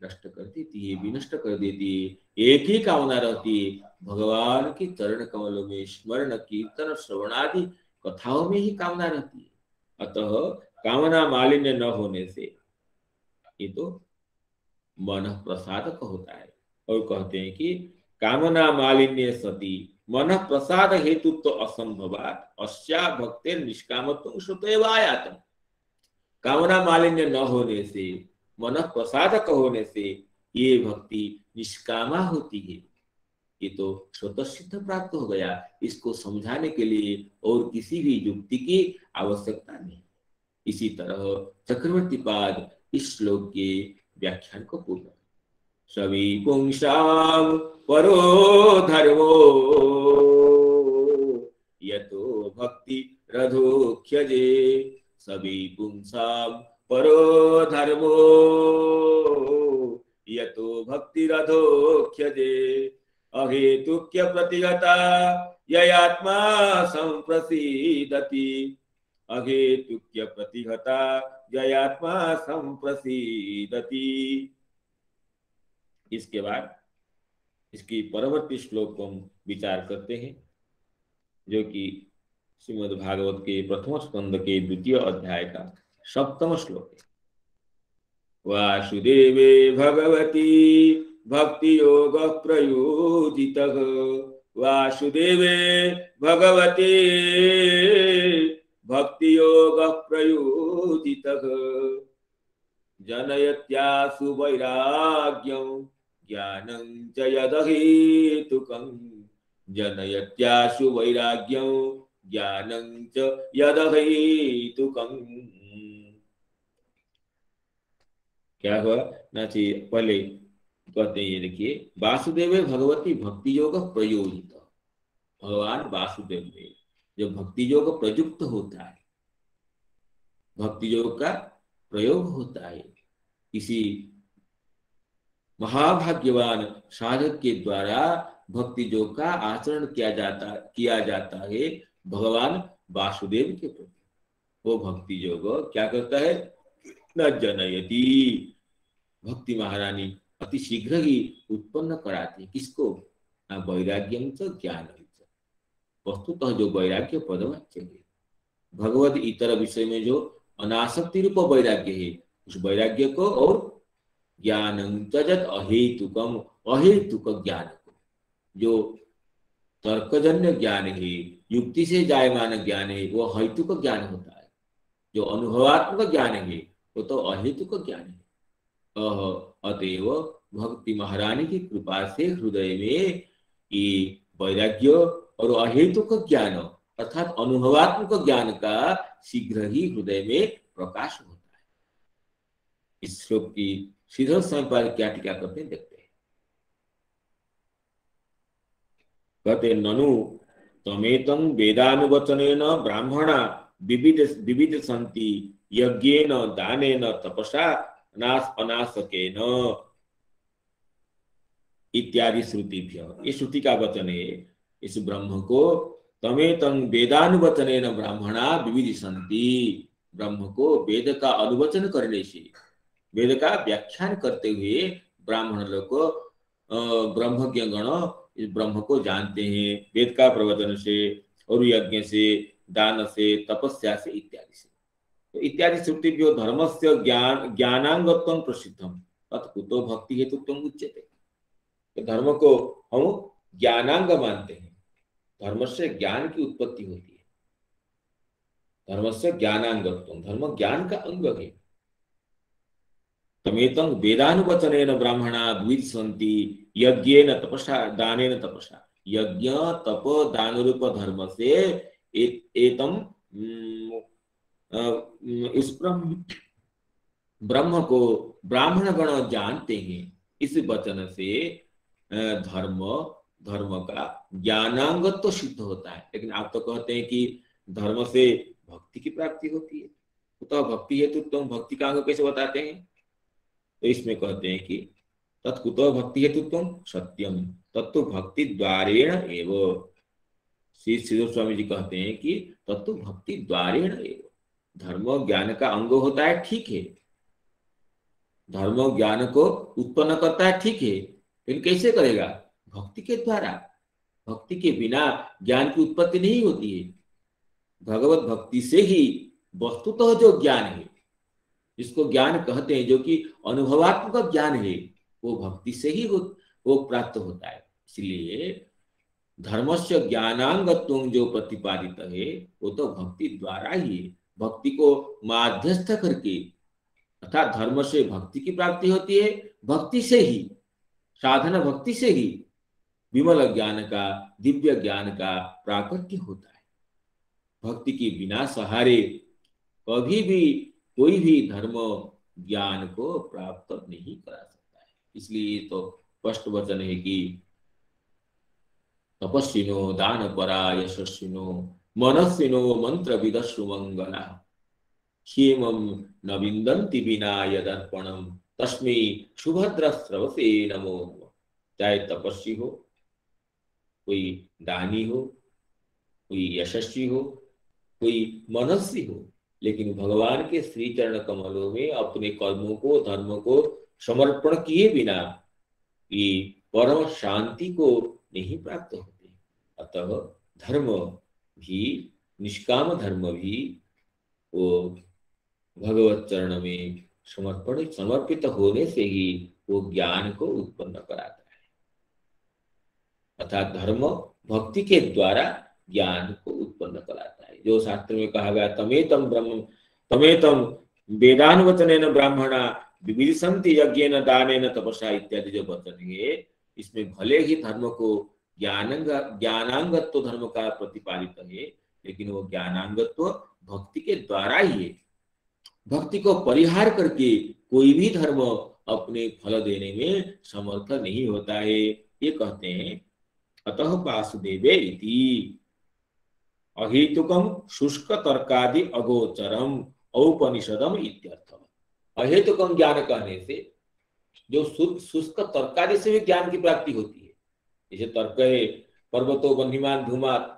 नष्ट कर देती है, विनष्ट कर देती है। एक ही कामना रहती है, भगवान के चरण कमलों में स्मरण कीर्तन श्रवणादि कथाओं में ही कामना रहती है। अतः कामना मालिन्य न होने से ये तो मन प्रसादक होता है। और कहते हैं कि कामना मालिन्य सती मन प्रसाद हेतु तो असंभवात अस्या भक्ति निष्कामत्व श्रुतैव आयातम्। कामना मालिन्य न होने से, मन प्रसादक होने से ये भक्ति निष्कामा होती है। ये तो स्वतः सिद्ध प्राप्त हो गया। इसको समझाने के लिए और किसी भी युक्ति की आवश्यकता नहीं। इसी तरह चक्रवर्ती पाद इस श्लोक के व्याख्यान को पूर्ण सभी पुंसाम परो धर्मो यतो भक्ति रथोख्यजे। सभी पुंसाम परो धर्मो यतो भक्ति रथोख्यजे। अहेतुक्य प्रतिगता ययात्मा संप्रसीदति। अहेतुक्य प्रतिहता जयात्मा संप्रसीदति। इसके बाद इसकी परवर्ती श्लोक को हम विचार करते हैं, जो कि श्रीमद् भागवत के प्रथम स्कंद के 2 अध्याय का 7वां श्लोक है। वासुदेवे भगवती भक्ति योग प्रयोजितः। वासुदेवे भगवते भक्ति योग प्रयोजितः। जनयत्यासु वैराग्यं ज्ञानं च यदहेतुकं। जनयत्यासु वैराग्यं ज्ञानं च यदहेतुकं। क्या हुआ ना चाहिए, पहले कहते हैं, ये देखिए, वासुदेव भगवती भक्ति योग प्रयोजित। भगवान वासुदेव में जो भक्ति योग प्रयुक्त होता है, भक्ति योग का प्रयोग होता है, किसी महाभाग्यवान साधक के द्वारा भक्ति योग का आचरण किया जाता है भगवान वासुदेव के प्रति। वो भक्ति योग क्या करता है, न जनयति, भक्ति महारानी अति शीघ्र ही उत्पन्न कराती है। किसको? न वैराग्यं च ज्ञानं च। वस्तुतः जो वैराग्य पदवाच्य है, भगवद इतर विषय में जो अनासक्ति रूप वैराग्य है, उस वैराग्य को, और ज्ञानं च यत् अहेतुकम, अहेतुक ज्ञान को, जो तर्कजन्य ज्ञान है, युक्ति से जायमान ज्ञान है, वो हेतुक ज्ञान होता है। जो अनुभवात्मक ज्ञान है वो तो अहेतुक ज्ञान है। अतएव भक्ति महारानी की कृपा से हृदय में ये वैराग्य और अहेतुक ज्ञान अर्थात अनुभवात्मक ज्ञान का शीघ्र ही हृदय में प्रकाश होता है। इस श्लोक की श्रीधर स्वामी पाद क्या टीका करते हैं, देखते हैं। कहते ननु तमेतं वेदानुवचनेन ब्राह्मणा विविध सन्ति यज्ञेन दानेन तपसा अनासकेन इत्यादि श्रुतिभ्य। ये श्रुति का वचन है। इस ब्रह्म को तमेतं वेदानुवचनेन ब्राह्मणा विविध सन्ति, ब्रह्म को वेद का अनुवचन करने से, वेद का व्याख्यान करते हुए ब्राह्मण लोग को ब्रह्मज्ञ गण इस ब्रह्म को जानते हैं वेद का प्रवचन से और यज्ञ से, दान से, तपस्या से इत्यादि से। तो इत्यादि श्रुति जो धर्म से ज्ञानांगत्वं प्रसिद्धम तत्कुतो भक्ति हेतुत्वं उच्यते। तो धर्म को हम ज्ञानांग मानते हैं। धर्म से ज्ञान की उत्पत्ति होती है। धर्म से ज्ञानांगत्वं, धर्म ज्ञान का अंग है। तमेतं वेदानुवचनेन ब्राह्मणा द्विज सन्ति यज्ञेन तपसा दानेन तपसा। यज्ञ तप दान रूप धर्म से एतम इस ब्रह्म को ब्राह्मण गण जानते हैं। इस वचन से धर्म धर्म का ज्ञानांगत्व तो सिद्ध होता है। लेकिन आप तो कहते हैं कि धर्म से भक्ति की प्राप्ति होती है, तो भक्ति हेतु तुम भक्ति का अंग कैसे बताते हैं? तो इसमें कहते हैं कि तत्कुतो भक्ति हेतु तुम सत्यम तत्व भक्ति द्वारेण एव। श्री श्री स्वामी जी कहते हैं कि तत्व भक्ति द्वारेण एव, धर्म ज्ञान का अंग होता है, ठीक है, धर्म ज्ञान को उत्पन्न करता है, ठीक है, लेकिन कैसे करेगा? भक्ति के द्वारा। भक्ति के बिना ज्ञान की उत्पत्ति नहीं होती है। भगवत भक्ति से ही वस्तुतः जो ज्ञान है, जिसको ज्ञान कहते हैं, जो कि अनुभवात्मक ज्ञान है, वो भक्ति से ही वो प्राप्त होता है। इसलिए धर्मस्य ज्ञानांगत्व जो प्रतिपादित है वो तो भक्ति द्वारा ही है। भक्ति को माध्यस्थ करके, अर्थात धर्म से भक्ति की प्राप्ति होती है, भक्ति से ही, साधन भक्ति से ही विमल ज्ञान का, दिव्य ज्ञान का प्राकट्य होता है। भक्ति के बिना सहारे कभी भी कोई भी धर्म ज्ञान को प्राप्त नहीं करा सकता है। इसलिए तो स्पष्ट वचन है कि तपस्विनो दान परा यशस्विनो मनस्विनो मंत्र विदस्सु मंगला क्षेमम न विंदन्ति विना यदर्पणम तस्मै सुभद्र स्रवसे नमो नमः। चाहे तपस्वी हो, कोई दानी हो, कोई यशस्वी हो, कोई मनस्वी हो, लेकिन भगवान के श्री चरण कमलों में अपने कर्मों को, धर्म को समर्पण किए बिना ये परम शांति को नहीं प्राप्त होते। अतः धर्म भी, निष्काम धर्म भी वो भगवत चरण में समर्पित होने से ही वो ज्ञान को उत्पन्न कराता है। अर्थात धर्म भक्ति के द्वारा ज्ञान को उत्पन्न कराता है। जो शास्त्र में कहा गया तमेतम वेदानुवचनेन ब्राह्मणा विविधसन्ति यज्ञेन दानेन तपसा इत्यादि जो वचन है, इसमें भले ही धर्म को ज्ञानांगत्व धर्म का प्रतिपादित है, लेकिन वो ज्ञानांगत्व भक्ति के द्वारा ही है। भक्ति को परिहार करके कोई भी धर्म अपने फल देने में समर्थ नहीं होता है। ये कहते हैं अतः वासुदेवे इति अहेतुकम शुष्क तर्कादि अगोचरम औपनिषदम इत्यर्थ। अहेतुकम ज्ञान कहने से जो शुष्क तर्कादि से भी ज्ञान की प्राप्ति होती है। जैसे तर्क है पर्वतो बन्हीमान धूमात,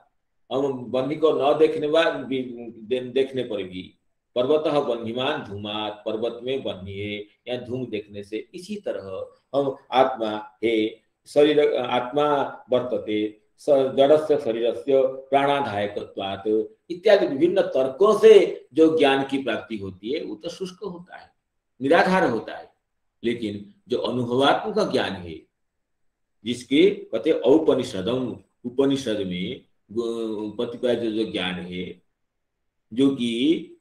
हम बन्ही को न देखने पर भी पर्वतः बन्हीमान धूमात, पर्वत में बन्ही है या धूम देखने से, इसी तरह हम आत्मा है, शरीर आत्मा वर्तते जड़स्य शरीरस्य प्राणाधायकत्वात् इत्यादि विभिन्न तर्कों से जो ज्ञान की प्राप्ति होती है वो तो शुष्क होता है, निराधार होता है। लेकिन जो अनुभवात्मक ज्ञान है, जिसके कहते औपनिषदम, उपनिषद में प्रतिपादित जो ज्ञान है, जो कि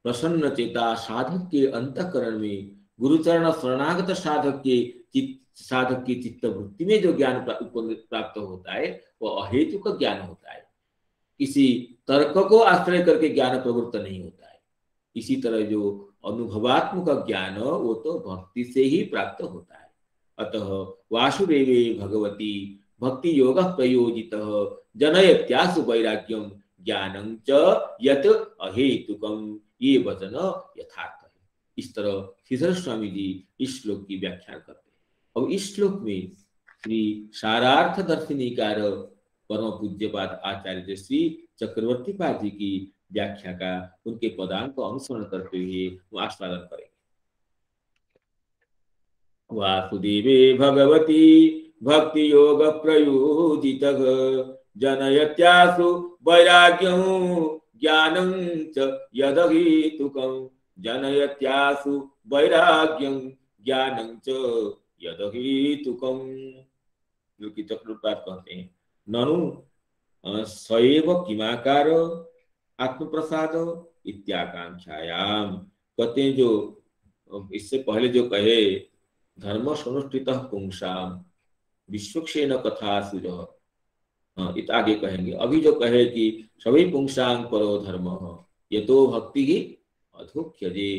प्रसन्न चेता साधक के अंतःकरण में गुरुचरण शरणागत साधक की चित्त वृत्ति में जो ज्ञान प्राप्त होता है वो अहेतुक ज्ञान होता है। किसी तर्क को आश्रय करके ज्ञान प्रवृत्त नहीं होता है। इसी तरह जो अनुभवात्मक ज्ञान वो तो भक्ति से ही प्राप्त होता है। अतः वासुदेवे भगवती भक्ति योग प्रयोजित जनयत्यासु वैराग्यम ज्ञानं च यत अहेतुकम, ये वचन यथार्थ है। इस तरह श्रीधर स्वामी जी इस श्लोक की व्याख्या करते हैं। अब इस श्लोक में श्री सारार्थ दर्शनीकार परम पूज्यपाद आचार्य श्री चक्रवर्ती पाद जी की व्याख्या का, उनके पदांक को अनुसरण करते हुए वो आस्वादन करेंगे। वासुदेवे भगवती भक्ति योग प्रयोजित जनयत्यासु वैराग्यं ज्ञानं च यदहेतुकं, जनयत्यासु वैराग्यं ज्ञानं च यदहेतुकं। जो कि चक्रपात कहते हैं ननु सएव किमाकार आत्मप्रसाद इत्याकांक्षायाम। कहते हैं जो इससे पहले जो कहे धर्म सनुष्ठितः पुंसाम विश्वक्षेण कथा सुजः, इत आगे कहेंगे। अभी जो कहे कि सभी पुंसांग परो धर्म ये तो भक्ति ही अधोक्ष्यजे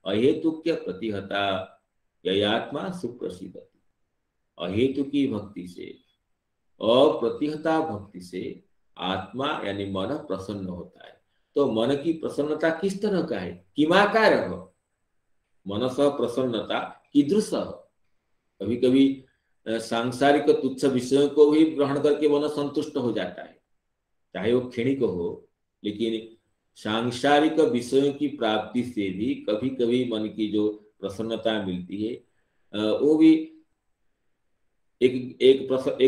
अहेतुक्य प्रतिहता ययात्मा सुप्रसिद्धति। अहेतु की भक्ति से, अप्रतिहता भक्ति से आत्मा यानी मन प्रसन्न होता है। तो मन की प्रसन्नता किस तरह का है? किमाकार मनस प्रसन्नता कीदृश। कभी कभी सांसारिक तुच्छ विषयों को भी ग्रहण करके मन संतुष्ट हो जाता है, चाहे वो क्षणिक हो, लेकिन सांसारिक विषयों की प्राप्ति से भी कभी कभी मन की जो प्रसन्नता मिलती है वो भी एक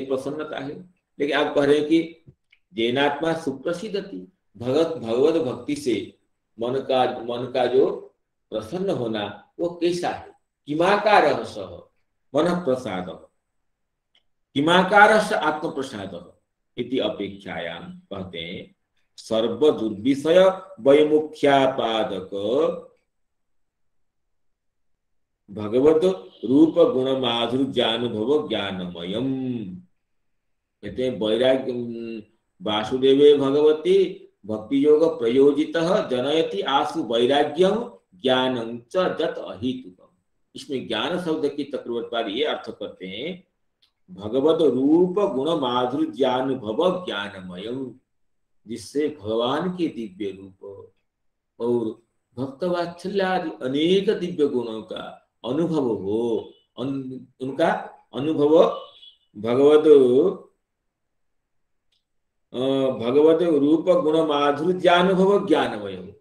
प्रसन्नता है। लेकिन आप कह रहे हैं कि जैनात्मा सुप्रसिद्धति, भगवत भक्ति से मन का जो प्रसन्न होना वो कैसा है? किमाकार सह मन प्रसाद, किमाकार आत्म प्रसाद इति अपेक्षायां कहते हैं सर्व दुर्विषय वैमुख्यापादक भगवत रूप गुण माधुर्यानुभव ज्ञानमयम। कहते हैं वैराग्य वासुदेवे भगवती भक्ति योग प्रयोजितः जनयति आसु वैराग्यम ज्ञानं च जत अहेतुकम्। इसमें ज्ञान शब्द की चक्रवर्ती ये अर्थ करते हैं भगवत रूप गुण माधुर्यानुभव ज्ञानमयम, जिससे भगवान के दिव्य रूप और भक्त वात्सल्य आदि अनेक दिव्य गुणों का अनुभव हो, उनका अनुभव भगवत रूप गुण माधुर्यानुभव ज्ञानमय हो।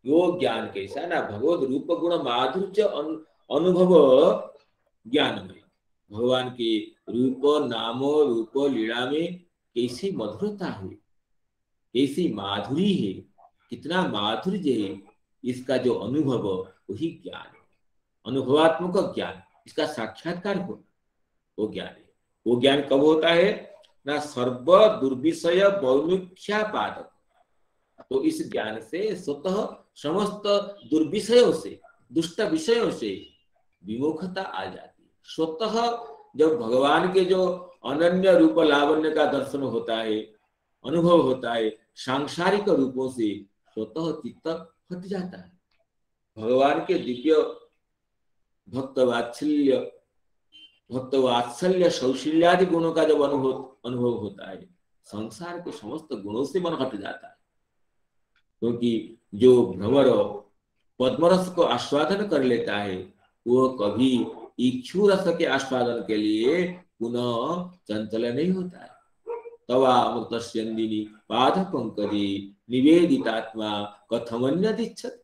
वो ज्ञान कैसा ना, भगवत रूप गुण माधुर्य अनुभव ज्ञानमय। भगवान के रूप नाम रूप लीला में कैसी मधुरता है, कैसी माधुरी है, कितना माधुर्य है, इसका जो अनुभव वही ज्ञान है। अनुभवात्मक ज्ञान, इसका साक्षात्कार हो वो ज्ञान है। वो ज्ञान कब होता है ना, सर्व दुर्विषय वैमुख्यापादक। तो इस ज्ञान से स्वतः समस्त दुर्विषयों से, दुष्ट विषयों से विमुखता आ जाती है। स्वतः जब भगवान के जो अनन्य रूप लावण्य का दर्शन होता है, अनुभव होता है, सांसारिक रूपों से स्वतः चित्त हट जाता है। भगवान के दिव्य भक्त वात्सल्य सौशील्यादि गुणों का जब अनुभव होता है, संसार के समस्त गुणों से मन हट जाता है। क्योंकि जो भ्रमर पद्मरस को आस्वादन कर लेता है वो कभी इक्षु रस के आस्वादन के लिए पुनः चंचल नहीं होता है। तवा अमृतस्यन्दिनी पाद पंकजे निवेदितात्मा कथमन्यदिच्छति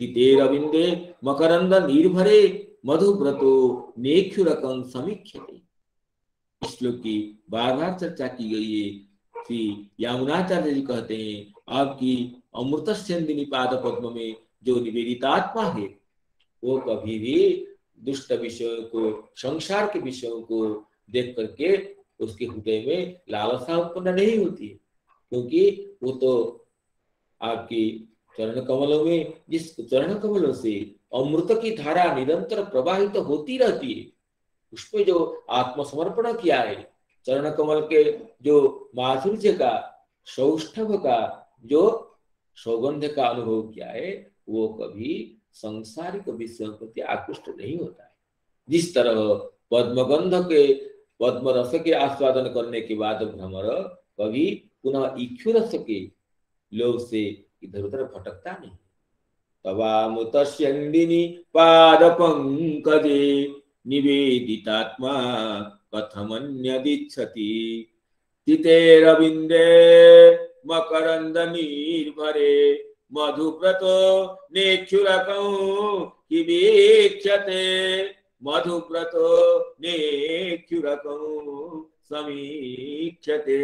तितेरविंदे मकरंद निर्भरे मधुव्रतो नेक्षुरकं समीक्षते। इस श्लोक की बार बार चर्चा की गई है। श्री यामुनाचार्य जी कहते हैं आपकी अमृतस्यन्दिनी पाद पद्म में जो निवेदितात्मा है वो कभी भी दुष्ट विषयों को, संसार के विषयों को देख करके उसके हृदय में लालसा उत्पन्न नहीं होती है, क्योंकि वो तो आपकी चरण कमलों में, जिस चरण कमलों से अमृत की धारा निरंतर प्रवाहित होती रहती है, उसमें जो आत्मसमर्पण किया है, चरण कमल के जो माधुर्य का, सौष्ठव का जो सौगंध का अनुभव किया है, वो कभी सांसारिक विषयों के प्रति आकृष्ट नहीं होता है। जिस तरह पद्मगंध के, पद्म रस के आस्वादन करने के बाद भ्रमर कभी पुनः इक्षु रस के लोभ से इधर उधर भटकता नहीं। तवामुतस्यन्दिनी पाद पंकजे निवेदितात्मा कथमन्यदिच्छति तितेरविंदे मकरंद निर्भरे मधुव्रतो नेक्षुरकं किवीक्षते मधुव्रतो नेक्षुरकं समीक्षते।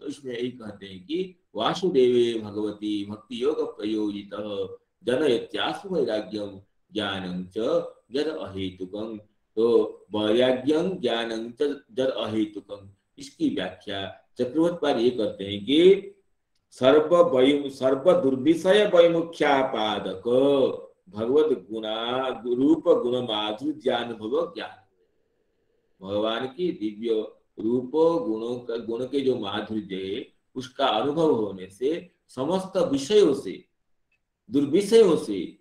तो इसमें यही कहते हैं कि वासुदेवे भगवती भक्ति योग प्रयोजित जनयत्यासु वैराग्यम ज्ञानं च जद अहेतुकं। तो वैराग्यं ज्ञानं च जद अहेतुकं, इसकी व्याख्या चक्रवर्ती ये करते हैं कि सर्व दुर्विषय वैमुख्यापादक भगवद गुणा रूप गुण माधुर्यानुभव ज्ञान। भगवान की दिव्य रूप गुणों का, गुण के जो माधुर्य है उसका अनुभव होने से समस्त विषयों से, दुर्विषयों से,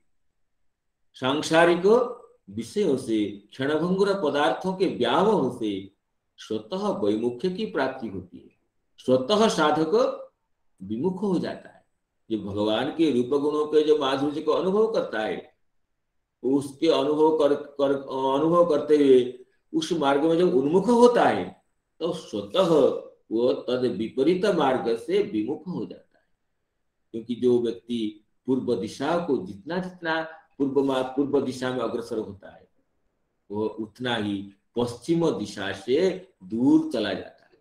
सांसारिक विषयों से, क्षणभंगुर पदार्थों के व्यामोह से स्वतः वैमुख्य की प्राप्ति होती है। स्वतः साधक विमुख हो जाता है। जो भगवान के रूप गुणों के जो माधुर्य को अनुभव करता है, उसके अनुभव करते हुए उस मार्ग में जब उन्मुख होता है तो स्वतः वो तद विपरीत मार्ग से विमुख हो जाता है। क्योंकि जो व्यक्ति पूर्व दिशा को जितना जितना पूर्व दिशा में अग्रसर होता है, वो उतना ही पश्चिम दिशा से दूर चला जाता है।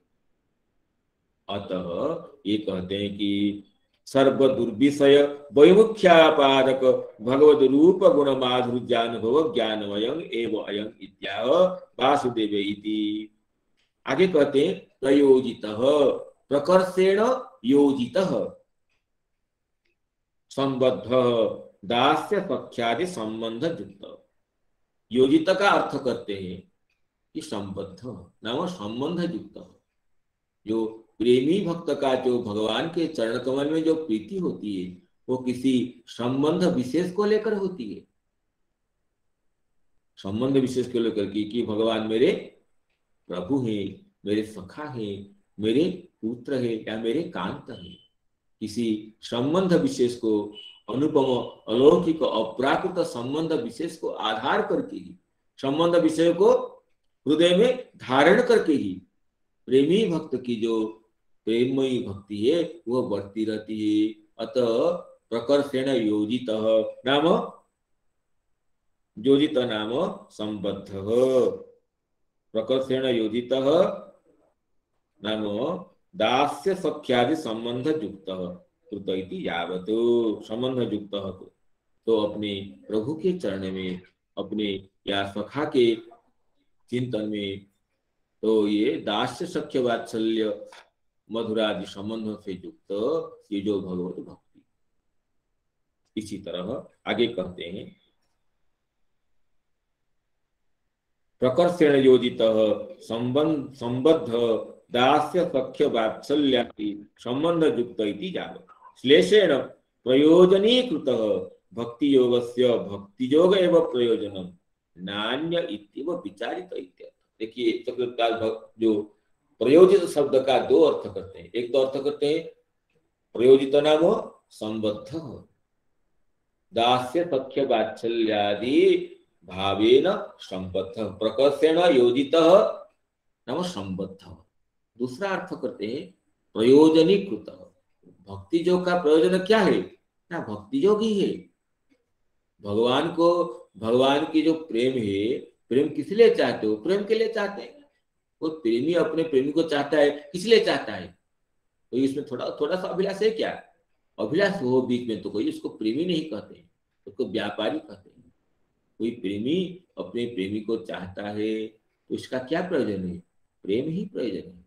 अतः ये कहते हैं कि सर्व दुर्विषय वैमुख्यापादक भगवद रूप गुण माधुर्यानुभव ज्ञानमयं एव अयं इत्याह वासुदेव इति। आगे कहते हैं प्रयोजितः, प्रकर्षेण योजितः, संबद्ध, दास्य सख्यादि संबंध युक्त। योजित का अर्थ करते हैं कि संबद्ध नाम संबंध युक्त। जो प्रेमी भक्त का जो भगवान के चरण कमल में जो प्रीति होती है वो किसी संबंध विशेष को लेकर होती है। संबंध विशेष को लेकर कि भगवान मेरे प्रभु हैं, मेरे सखा हैं, मेरे पुत्र हैं या मेरे कांत हैं। किसी संबंध विशेष को, अनुपम अलौकिक अप्राकृत संबंध विशेष को आधार करके ही, संबंध विषय को हृदय में धारण करके ही प्रेमी भक्त की जो प्रेममयी भक्ति है वह बढ़ती रहती है। अतः प्रकर्षेण योजित नाम, योजित नाम संबद्ध, प्रकर्षेण योजित नाम दास्य सख्यादि संबंध युक्त कृत इति यावत। संबंध युक्त तो अपने प्रभु के चरण में, अपने या सखा के चिंतन में, तो ये दास्य सख्य वात्सल्य मधुरादि संबंधों से युक्त ये जो भगवत भक्ति। इसी तरह आगे कहते हैं प्रकर्षेण योजित संबद्ध दास्य सख्य वात्सल्यादि संबंध युक्त इति जावत्। श्लेषेण प्रयोजनीकृत भक्ति योगस्य भक्ति योग एवं प्रयोजनम नान्य इत्येव विचारित इत्यर्थ। देखिए चक्रवर्ती जो प्रयोजित शब्द का दो अर्थ करते हैं। एक तो अर्थ करते हैं प्रयोजित नाम संबद्ध, दास्य सख्य वात्सल्यादि भावेन संबद्ध, प्रकर्षेण योजित नाम संबद्ध। दूसरा अर्थ करते हैं प्रयोजनीकृत। भक्ति योग का प्रयोजन क्या है ना? भक्ति योग ही है। भगवान को, भगवान की जो प्रेम है, प्रेम किस लिए चाहते हो? प्रेम के लिए चाहते हैं। वो प्रेमी अपने प्रेमी को चाहता है, किस लिए चाहता है? कोई इसमें थोड़ा सा अभिलाष है क्या? अभिलाष हो बीच में तो कोई उसको प्रेमी नहीं कहते, उसको व्यापारी कहते हैं। कोई प्रेमी अपने प्रेमी को चाहता है तो इसका क्या प्रयोजन है? प्रेम ही प्रयोजन है।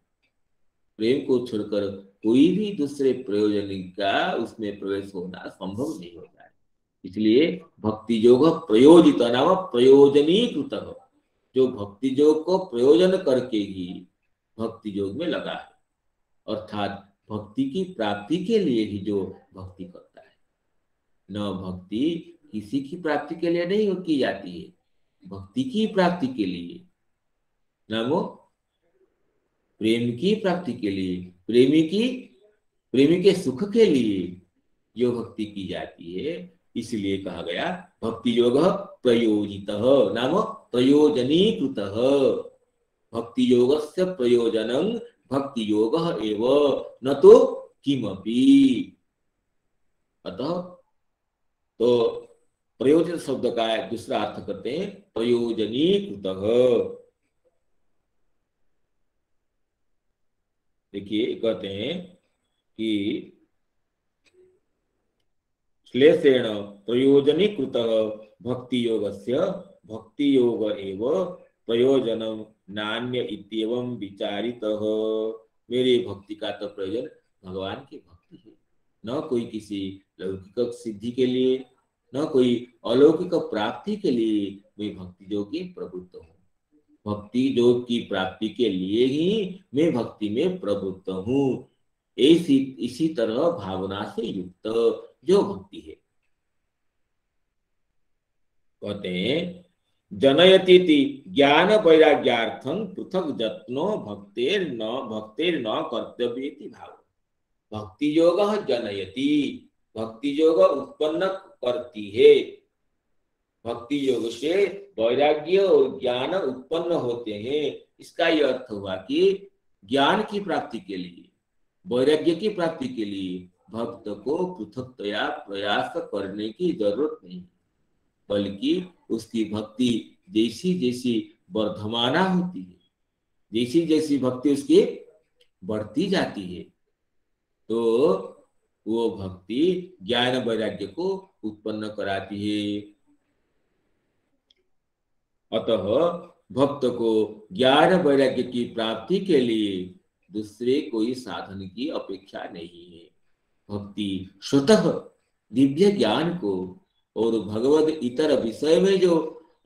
प्रेम को छोड़कर कोई भी दूसरे प्रयोजन का उसमें प्रवेश होना संभव नहीं होता है। इसलिए भक्ति योग प्रयोजित नाम प्रयोजनीकृत, जो भक्ति योग को प्रयोजन करके ही भक्ति योग में लगा है, अर्थात भक्ति की प्राप्ति के लिए ही जो भक्ति करता है। न भक्ति किसी की प्राप्ति के लिए नहीं की जाती है, भक्ति की प्राप्ति के लिए, नाम प्रेम की प्राप्ति के लिए, प्रेमी के सुख के लिए जो भक्ति की जाती है। इसलिए कहा गया भक्ति योग प्रयोजितः नाम प्रयोजनीकृत। भक्ति योगस्य प्रयोजनं भक्ति योग एव न तो किमपि। अतः तो प्रयोजन शब्द का दूसरा अर्थ करते हैं प्रयोजनीकृत। देखिए कहते हैं कि श्लेषेण प्रयोजनीकृत भक्ति योगस्य भक्ति योग एव प्रयोजनम नान्य इत्येवं विचारितः। मेरे भक्ति का तो प्रयोजन भगवान की भक्ति है, न कोई किसी लौकिक सिद्धि के लिए, न कोई अलौकिक प्राप्ति के लिए मैं भक्ति योग की प्रवृत्त हूँ। भक्ति योग की प्राप्ति के लिए ही मैं भक्ति में प्रवृत्त हूँ। इसी तरह भावना से युक्त जो भक्ति है। कहते हैं जनयति ज्ञान वैराग्यार्थं पृथक जत्नो भक्तेर न कर्तव्येति भाव। भक्ति योग जनयति, भक्ति योग उत्पन्न करती है। भक्ति योग से वैराग्य और ज्ञान उत्पन्न होते हैं। इसका यह अर्थ हुआ कि ज्ञान की प्राप्ति के लिए, वैराग्य की प्राप्ति के लिए भक्त को पृथकतया प्रयास करने की जरूरत नहीं, बल्कि उसकी भक्ति जैसी जैसी वर्धमाना होती है, जैसी जैसी भक्ति उसकी बढ़ती जाती है, तो वो भक्ति ज्ञान वैराग्य को उत्पन्न कराती है। अतः भक्त को ज्ञान वैराग्य की प्राप्ति के लिए दूसरे कोई साधन की अपेक्षा नहीं है। भक्ति स्वतः दिव्य ज्ञान को और भगवद इतर विषय में जो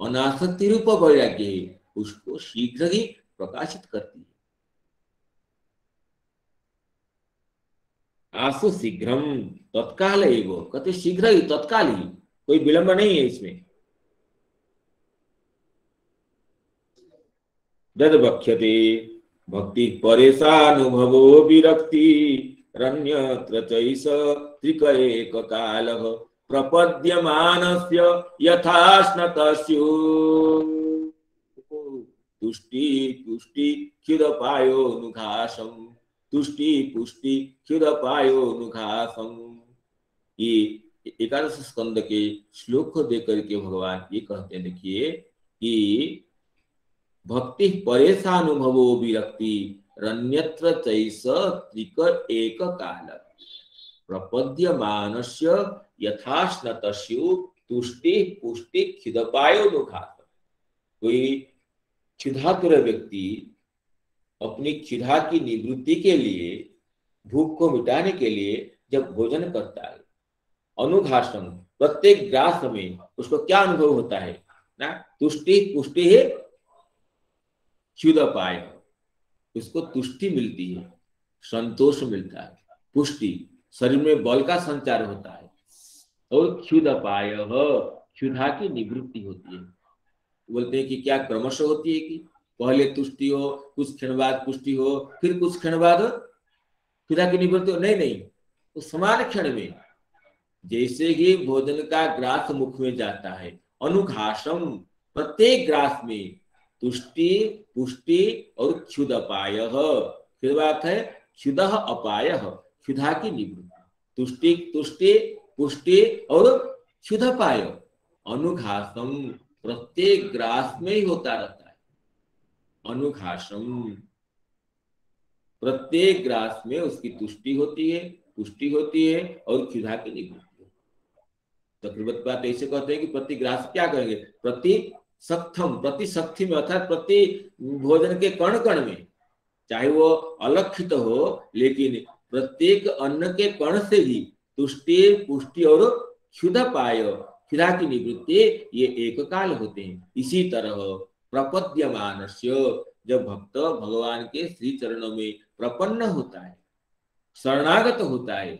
अनासक्ति रूप वैराग्य है उसको शीघ्र ही प्रकाशित करती है। आसु शीघ्रम तत्काल एवं, कहते शीघ्र ही, तत्काल ही, कोई विलंब नहीं है इसमें। जद वक्ष्यते भक्ति परेशानुभवो विरक्ति रण्यत्र चैष त्रिक एक कालः प्रपद्यमानस्य यथाश्नतस्यो तुष्टि पुष्टि क्षुदपायोनुघासं, तुष्टि पुष्टि क्षुदपायोनुघासं। ये एकादश स्कंद के श्लोक को देकर के भगवान ये कहते हैं, देखिए कि भक्ति परेशानुभवो विरक्ति रण्यत्र चैष त्रिक एक काल प्रपद्यमानस्य यथाश्नतस्यो तुष्टि पुष्टि क्षुदपायोनुघासं। कोई क्षुधातुर व्यक्ति अपनी क्षुधा की निवृत्ति के लिए, भूख को मिटाने के लिए जब भोजन करता है, अनुघासम, प्रत्येक ग्रास में उसको क्या अनुभव होता है ना, तुष्टि पुष्टि है क्षुदपाय, उसको तुष्टि मिलती है, संतोष मिलता है, पुष्टि, शरीर में बल का संचार होता है, और क्षुदपाय, क्षुधा की निवृत्ति होती है। बोलते हैं कि क्या क्रमश होती है कि पहले तुष्टि हो, कुछ क्षण बाद पुष्टि हो, फिर कुछ क्षण बाद क्षुधा की निवृत्ति हो? नहीं नहीं, तो समान क्षण में जैसे ही भोजन का ग्रास मुख में जाता है, अनुघासम, प्रत्येक ग्रास में तुष्टि पुष्टि और क्षुदपाय, फिर बात है क्षुद अपाय, क्षुधा की निवृत्ति, तुष्टि तुष्टि पुष्टि और क्षुदपाय, अनुघासम, प्रत्येक ग्रास में ही होता रहता है। अनुघासम, प्रत्येक ग्रास में उसकी तुष्टि होती है, पुष्टि होती है और क्षुधा की निवृत्ति होती है। चक्रवर्ती बात ऐसे कहते हैं कि प्रति ग्रास क्या कहेंगे, प्रति सख्थम, प्रति सख्थी में, अर्थात प्रति भोजन के कण कण में, चाहे वो अलक्षित हो, लेकिन प्रत्येक अन्न के कण से ही तुष्टि पुष्टि और क्षुदपाय, क्षुधा की निवृत्ति, ये एक काल होते हैं। इसी तरह प्रपद्यमानस्य, जब भक्त भगवान के श्री चरणों में प्रपन्न होता है, शरणागत होता है,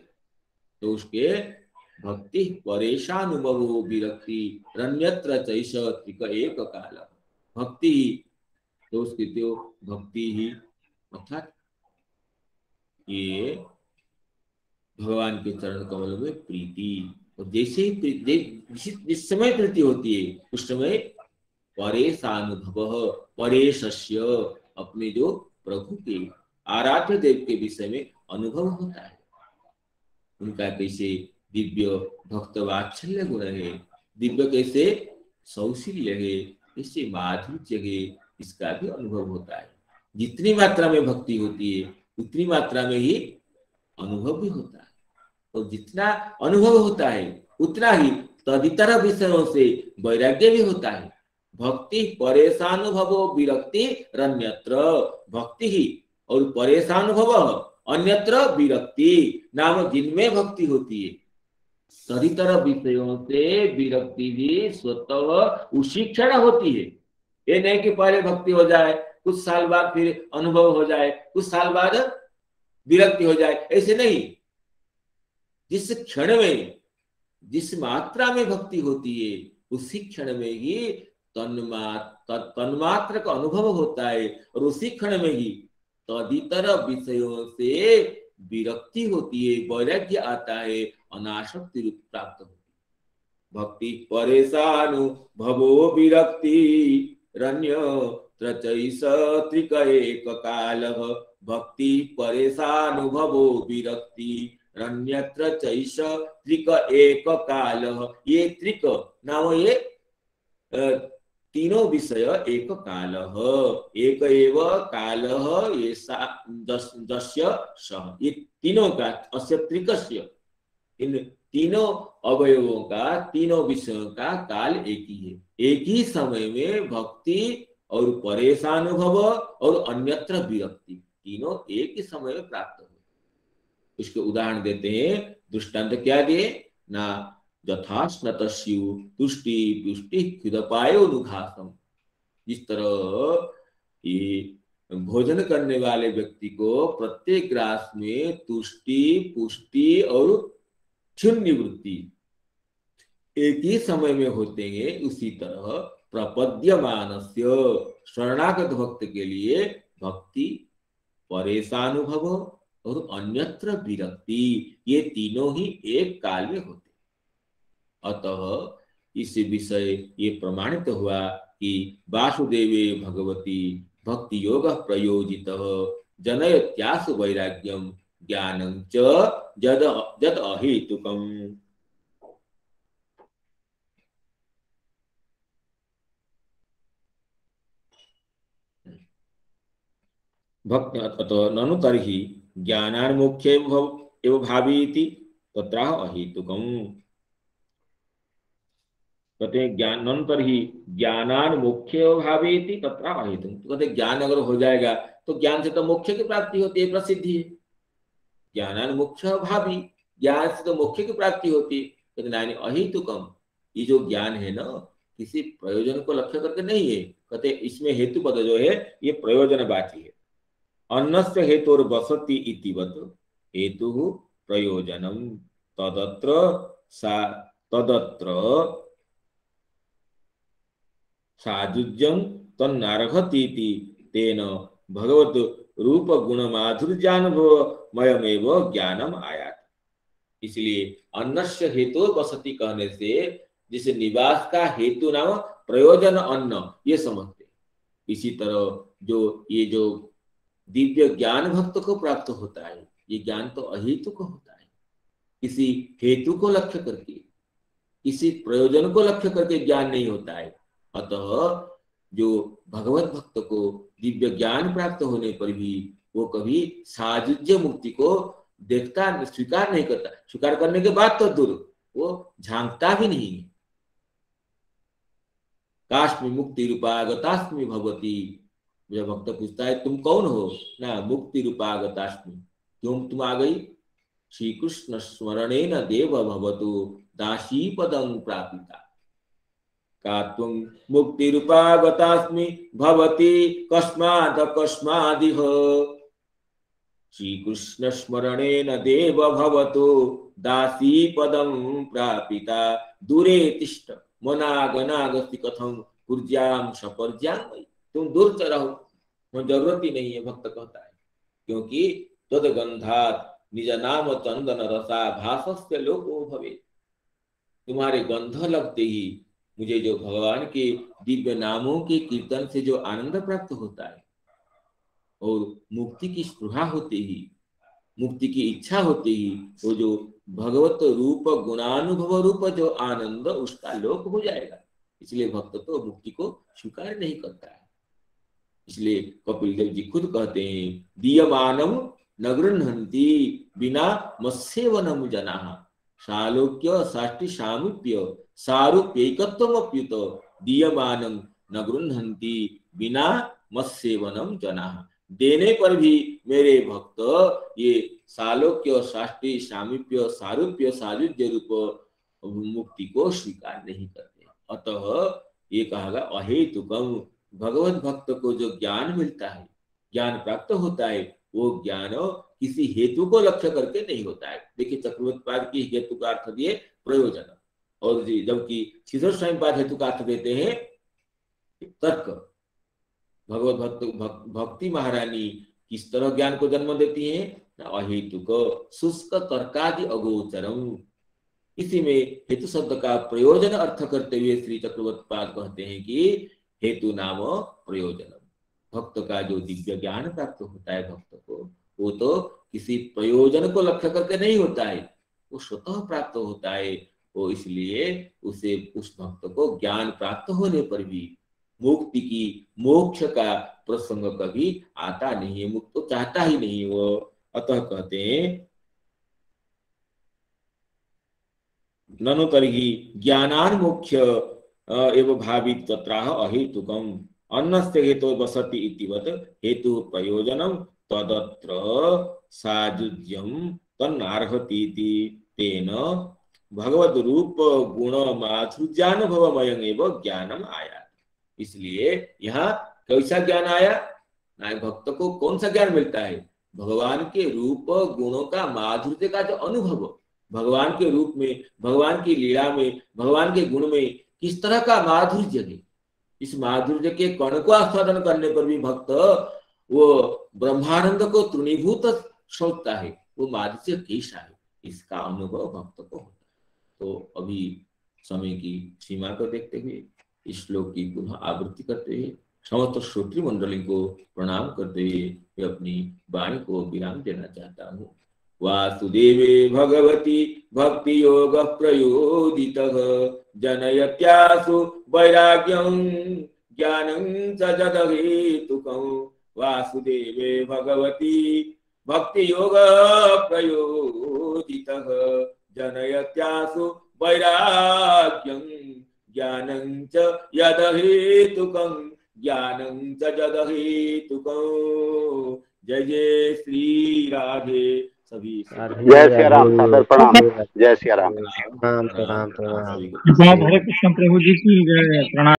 तो उसके भक्ति परेशानुभवो विरक्ति रण्यत्र चैष त्रिक एक काल, भक्ति तो उसकी तो भक्ति ही, अर्थात ये भगवान के चरण कमल में प्रीति, और जैसे ही जिस समय प्रीति होती है उस समय परेशानुभव, परेशस्य, अपने जो प्रभु के आराध्य देव के विषय में अनुभव होता है, उनका कैसे दिव्य भक्त वात्सल्य गुण है, दिव्य कैसे सौशील्य है, कैसे माधुर्य है, इसका भी अनुभव होता है। जितनी मात्रा में भक्ति होती है उतनी मात्रा में ही अनुभव भी होता है, और जितना अनुभव होता है उतना ही तदितर विषयों से वैराग्य भी होता है। भक्ति परेशानुभवो विरक्ति रण्यत्र, भक्ति ही और परेशानुभव अन्यत्र विरक्ति, नाम जिनमें भक्ति होती है तदितर विषयों से विरक्ति भी स्वतः उसी क्षण होती है। ये नहीं कि पहले भक्ति हो जाए, कुछ साल बाद फिर अनुभव हो जाए, कुछ साल बाद विरक्ति हो जाए, ऐसे नहीं। जिस क्षण में जिस मात्रा में भक्ति होती है उसी क्षण में ही तन्मात्र का अनुभव होता है और उसी क्षण में ही तदितर विषयों से विरक्ति होती है, वैराग्य आता है, अनासक्ति रूप प्राप्त होती है। भक्ति परेशानुभवो विरक्ति रण्य त्रचैष त्रिक एक कालः। भक्ति परेशानुभवो विरक्ति रण्यत्र चैष त्रिक एक कालः। ये त्रिक नाम ये तीनों विषय एक कालः, एक एव कालः ये दस्य सः। ये तीनों का अस्य त्रिकस्य, इन तीनों अवयवों का, तीनों विषयों का काल एक ही है। एक ही समय में भक्ति और परेशानुभव और अन्यत्र विरक्ति, तीनों एक ही समय में प्राप्त हो। इसके उदाहरण देते हैं, दृष्टांत क्या दिए ना, यथा स्नतस्यु तुष्टि पुष्टि क्षुदपायो नुघासम। जिस तरह ये भोजन करने वाले व्यक्ति को प्रत्येक ग्रास में तुष्टि पुष्टि और क्षुण निवृत्ति एक ही समय में होते हैं, उसी तरह प्रपद्यमानस्य शरणागत भक्त के लिए भक्ति परेशानुभव और अन्यत्र विरक्ति, ये तीनों ही एक काल में होते। अतः इस विषय ये प्रमाणित हुआ कि वासुदेवे भगवती भक्ति योग प्रयोजित जनयत्यासु वैराग्यम ज्ञानं च जद अहेतुकम। भक्त अतः ननु तर्हि ज्ञानान्मुख्य एव भावीति तत्र अहेतुकम। कहते हैं ज्ञानांतर ही ज्ञानान मुख्य भावेति तत्र अहेतुकम। तो कहते ज्ञान अगर हो जाएगा तो ज्ञान से तो मोक्ष की प्राप्ति होती है, प्रसिद्धि है। ज्ञानान मुख्य भावी, ज्ञान से तो मोक्ष की प्राप्ति होती है। कहते नानी अहेतुकम, ये जो ज्ञान है ना किसी प्रयोजन को लक्ष्य करके नहीं है। कहते इसमें हेतु पद जो है ये प्रयोजनवाची है। अन्नस्य हेतुर वसति इतिवत हेतु प्रयोजनम तदत्र साजुज्यं तन्नार्हतीति तेन भगवत रूप गुण माधुर्यानुभवमयमेव ज्ञानम आयात। इसलिए अन्नस्य हेतु वसति कहने से जिसे निवास का हेतु नाम प्रयोजन अन्न ये समझते। इसी तरह जो दिव्य ज्ञान भक्त को प्राप्त होता है, ये ज्ञान तो अहेतुक होता है। किसी हेतु को लक्ष्य करके, किसी प्रयोजन को लक्ष्य करके ज्ञान नहीं होता है। अतः जो भगवत भक्त को दिव्य ज्ञान प्राप्त होने पर भी वो कभी साजुज्य मुक्ति को देखता, स्वीकार नहीं करता। स्वीकार करने के बाद तो दूर, वो झांकता भी नहीं है। कास्मि मुक्ति रूपागतास्मि भवती। जब भक्त पूछता है तुम कौन हो ना, मुक्ति रूपागतास्मि, क्यों तुम आ गई? श्री कृष्ण स्मरणेन देव भवतु दासी पदं प्रापिता। का त्वं मुक्ति रूपागतास्मि भवती कस्मात् कस्मादिह। श्री कृष्ण स्मरणेन देव भवतु दासी पदं प्रापिता। दूरे तिष्ठ मनागनागति कथं कुर्याम सपर्याम। तुम दूर रहो, जरूरत ही नहीं है, भक्त कहता है। क्योंकि तदगंधात निज नाम चंदन रसा भासस्य लोको भवे। तुम्हारे गंध लगते ही मुझे जो भगवान के दिव्य नामों के कीर्तन से जो आनंद प्राप्त होता है और मुक्ति की स्पृहा होते ही, मुक्ति की इच्छा होते ही, वो जो भगवत रूप गुणानुभव रूप जो आनंद उसका लोक हो जाएगा। इसलिए भक्त तो मुक्ति को स्वीकार नहीं करता है। इसलिए कपिल देव जी खुद कहते हैं दीयमानम न गृह्णन्ति बिना मत्सेवनम जनाः। सालोक्य साष्टि सामीप्य सारूप्यैकत्वमप्युत दीयमानम न गृह्णन्ति बिना मत्सेवनम जनाः। देने पर भी मेरे भक्त ये सालोक्य साष्टि सामीप्य सारूप्य सायुज्य रूप मुक्ति को स्वीकार नहीं करते। अतः ये कहा गया अहेतुकम। भगवत भक्त को जो ज्ञान मिलता है, ज्ञान प्राप्त होता है, वो ज्ञान किसी हेतु को लक्ष्य करके नहीं होता है। देखिए चक्रवर्ती पाद की हेतु का अर्थ दिए प्रयोजन। और जबकि शीतल स्वामी पाद हेतु का अर्थ देते हैं तर्क। भगवत भक्ति महारानी किस तरह ज्ञान को जन्म देती है? अहेतुक शुष्क तर्कादि अगोचरम। इसी में हेतु शब्द का प्रयोजन अर्थ करते हुए श्री चक्रवर्ती पाद कहते हैं कि हेतु नाम प्रयोजनम। भक्त का जो दिव्य ज्ञान प्राप्त होता है भक्त को, वो तो किसी प्रयोजन को लक्ष्य करके नहीं होता है, वो स्वतः प्राप्त होता है। वो इसलिए उसे उस भक्त को ज्ञान प्राप्त होने पर भी मुक्ति की मोक्ष का प्रसंग कभी आता नहीं है, मुक्त तो चाहता ही नहीं वो। अतः कहते हैं ननु तर्हि ज्ञानान मोक्ष एवं भावित तत्राह अहेतुकम अन्नस्य हेतु वसति इतिवत हेतु प्रयोजनम तदत्र साजुज्यम तन्नार्हति तेन भगवद रूप गुण माधुर्यानुभवमयं एवं ज्ञानम आया। इसलिए यहाँ कैसा ज्ञान आया? भक्त को कौन सा ज्ञान मिलता है? भगवान के रूप गुणों का माधुर्य का जो अनुभव, भगवान के रूप में, भगवान की लीला में, भगवान के गुण में किस तरह का माधुर्य है, इस माधुर्य के कण को आस्वादन करने पर भी भक्त वो ब्रह्मानंद को तृणीभूत सोचता है। वो माधुर्य कैसा है, इसका अनुभव भक्त को होता है। तो अभी समय की सीमा को देखते हुए इस श्लोक की पुनः आवृत्ति करते हुए समस्त श्रोत्री मंडली को प्रणाम करते हुए अपनी वाणी को विराम देना चाहता हूँ। वासुदेवे भगवती भक्ति योग प्रयोदितः जनयत्यासु वैराग्यं ज्ञानं च जदहेतुकं। वासुदेवे भगवती भक्ति योग प्रयोदितः जनयत्यासु वैराग्यं ज्ञानं च यदहेतुकं ज्ञानं च जदहेतुकं। जय जय श्री राधे। सभी जय श्री राम, सादर प्रणाम। जय श्री राम। हरे कृष्ण प्रभु जी की जय। प्रणाम।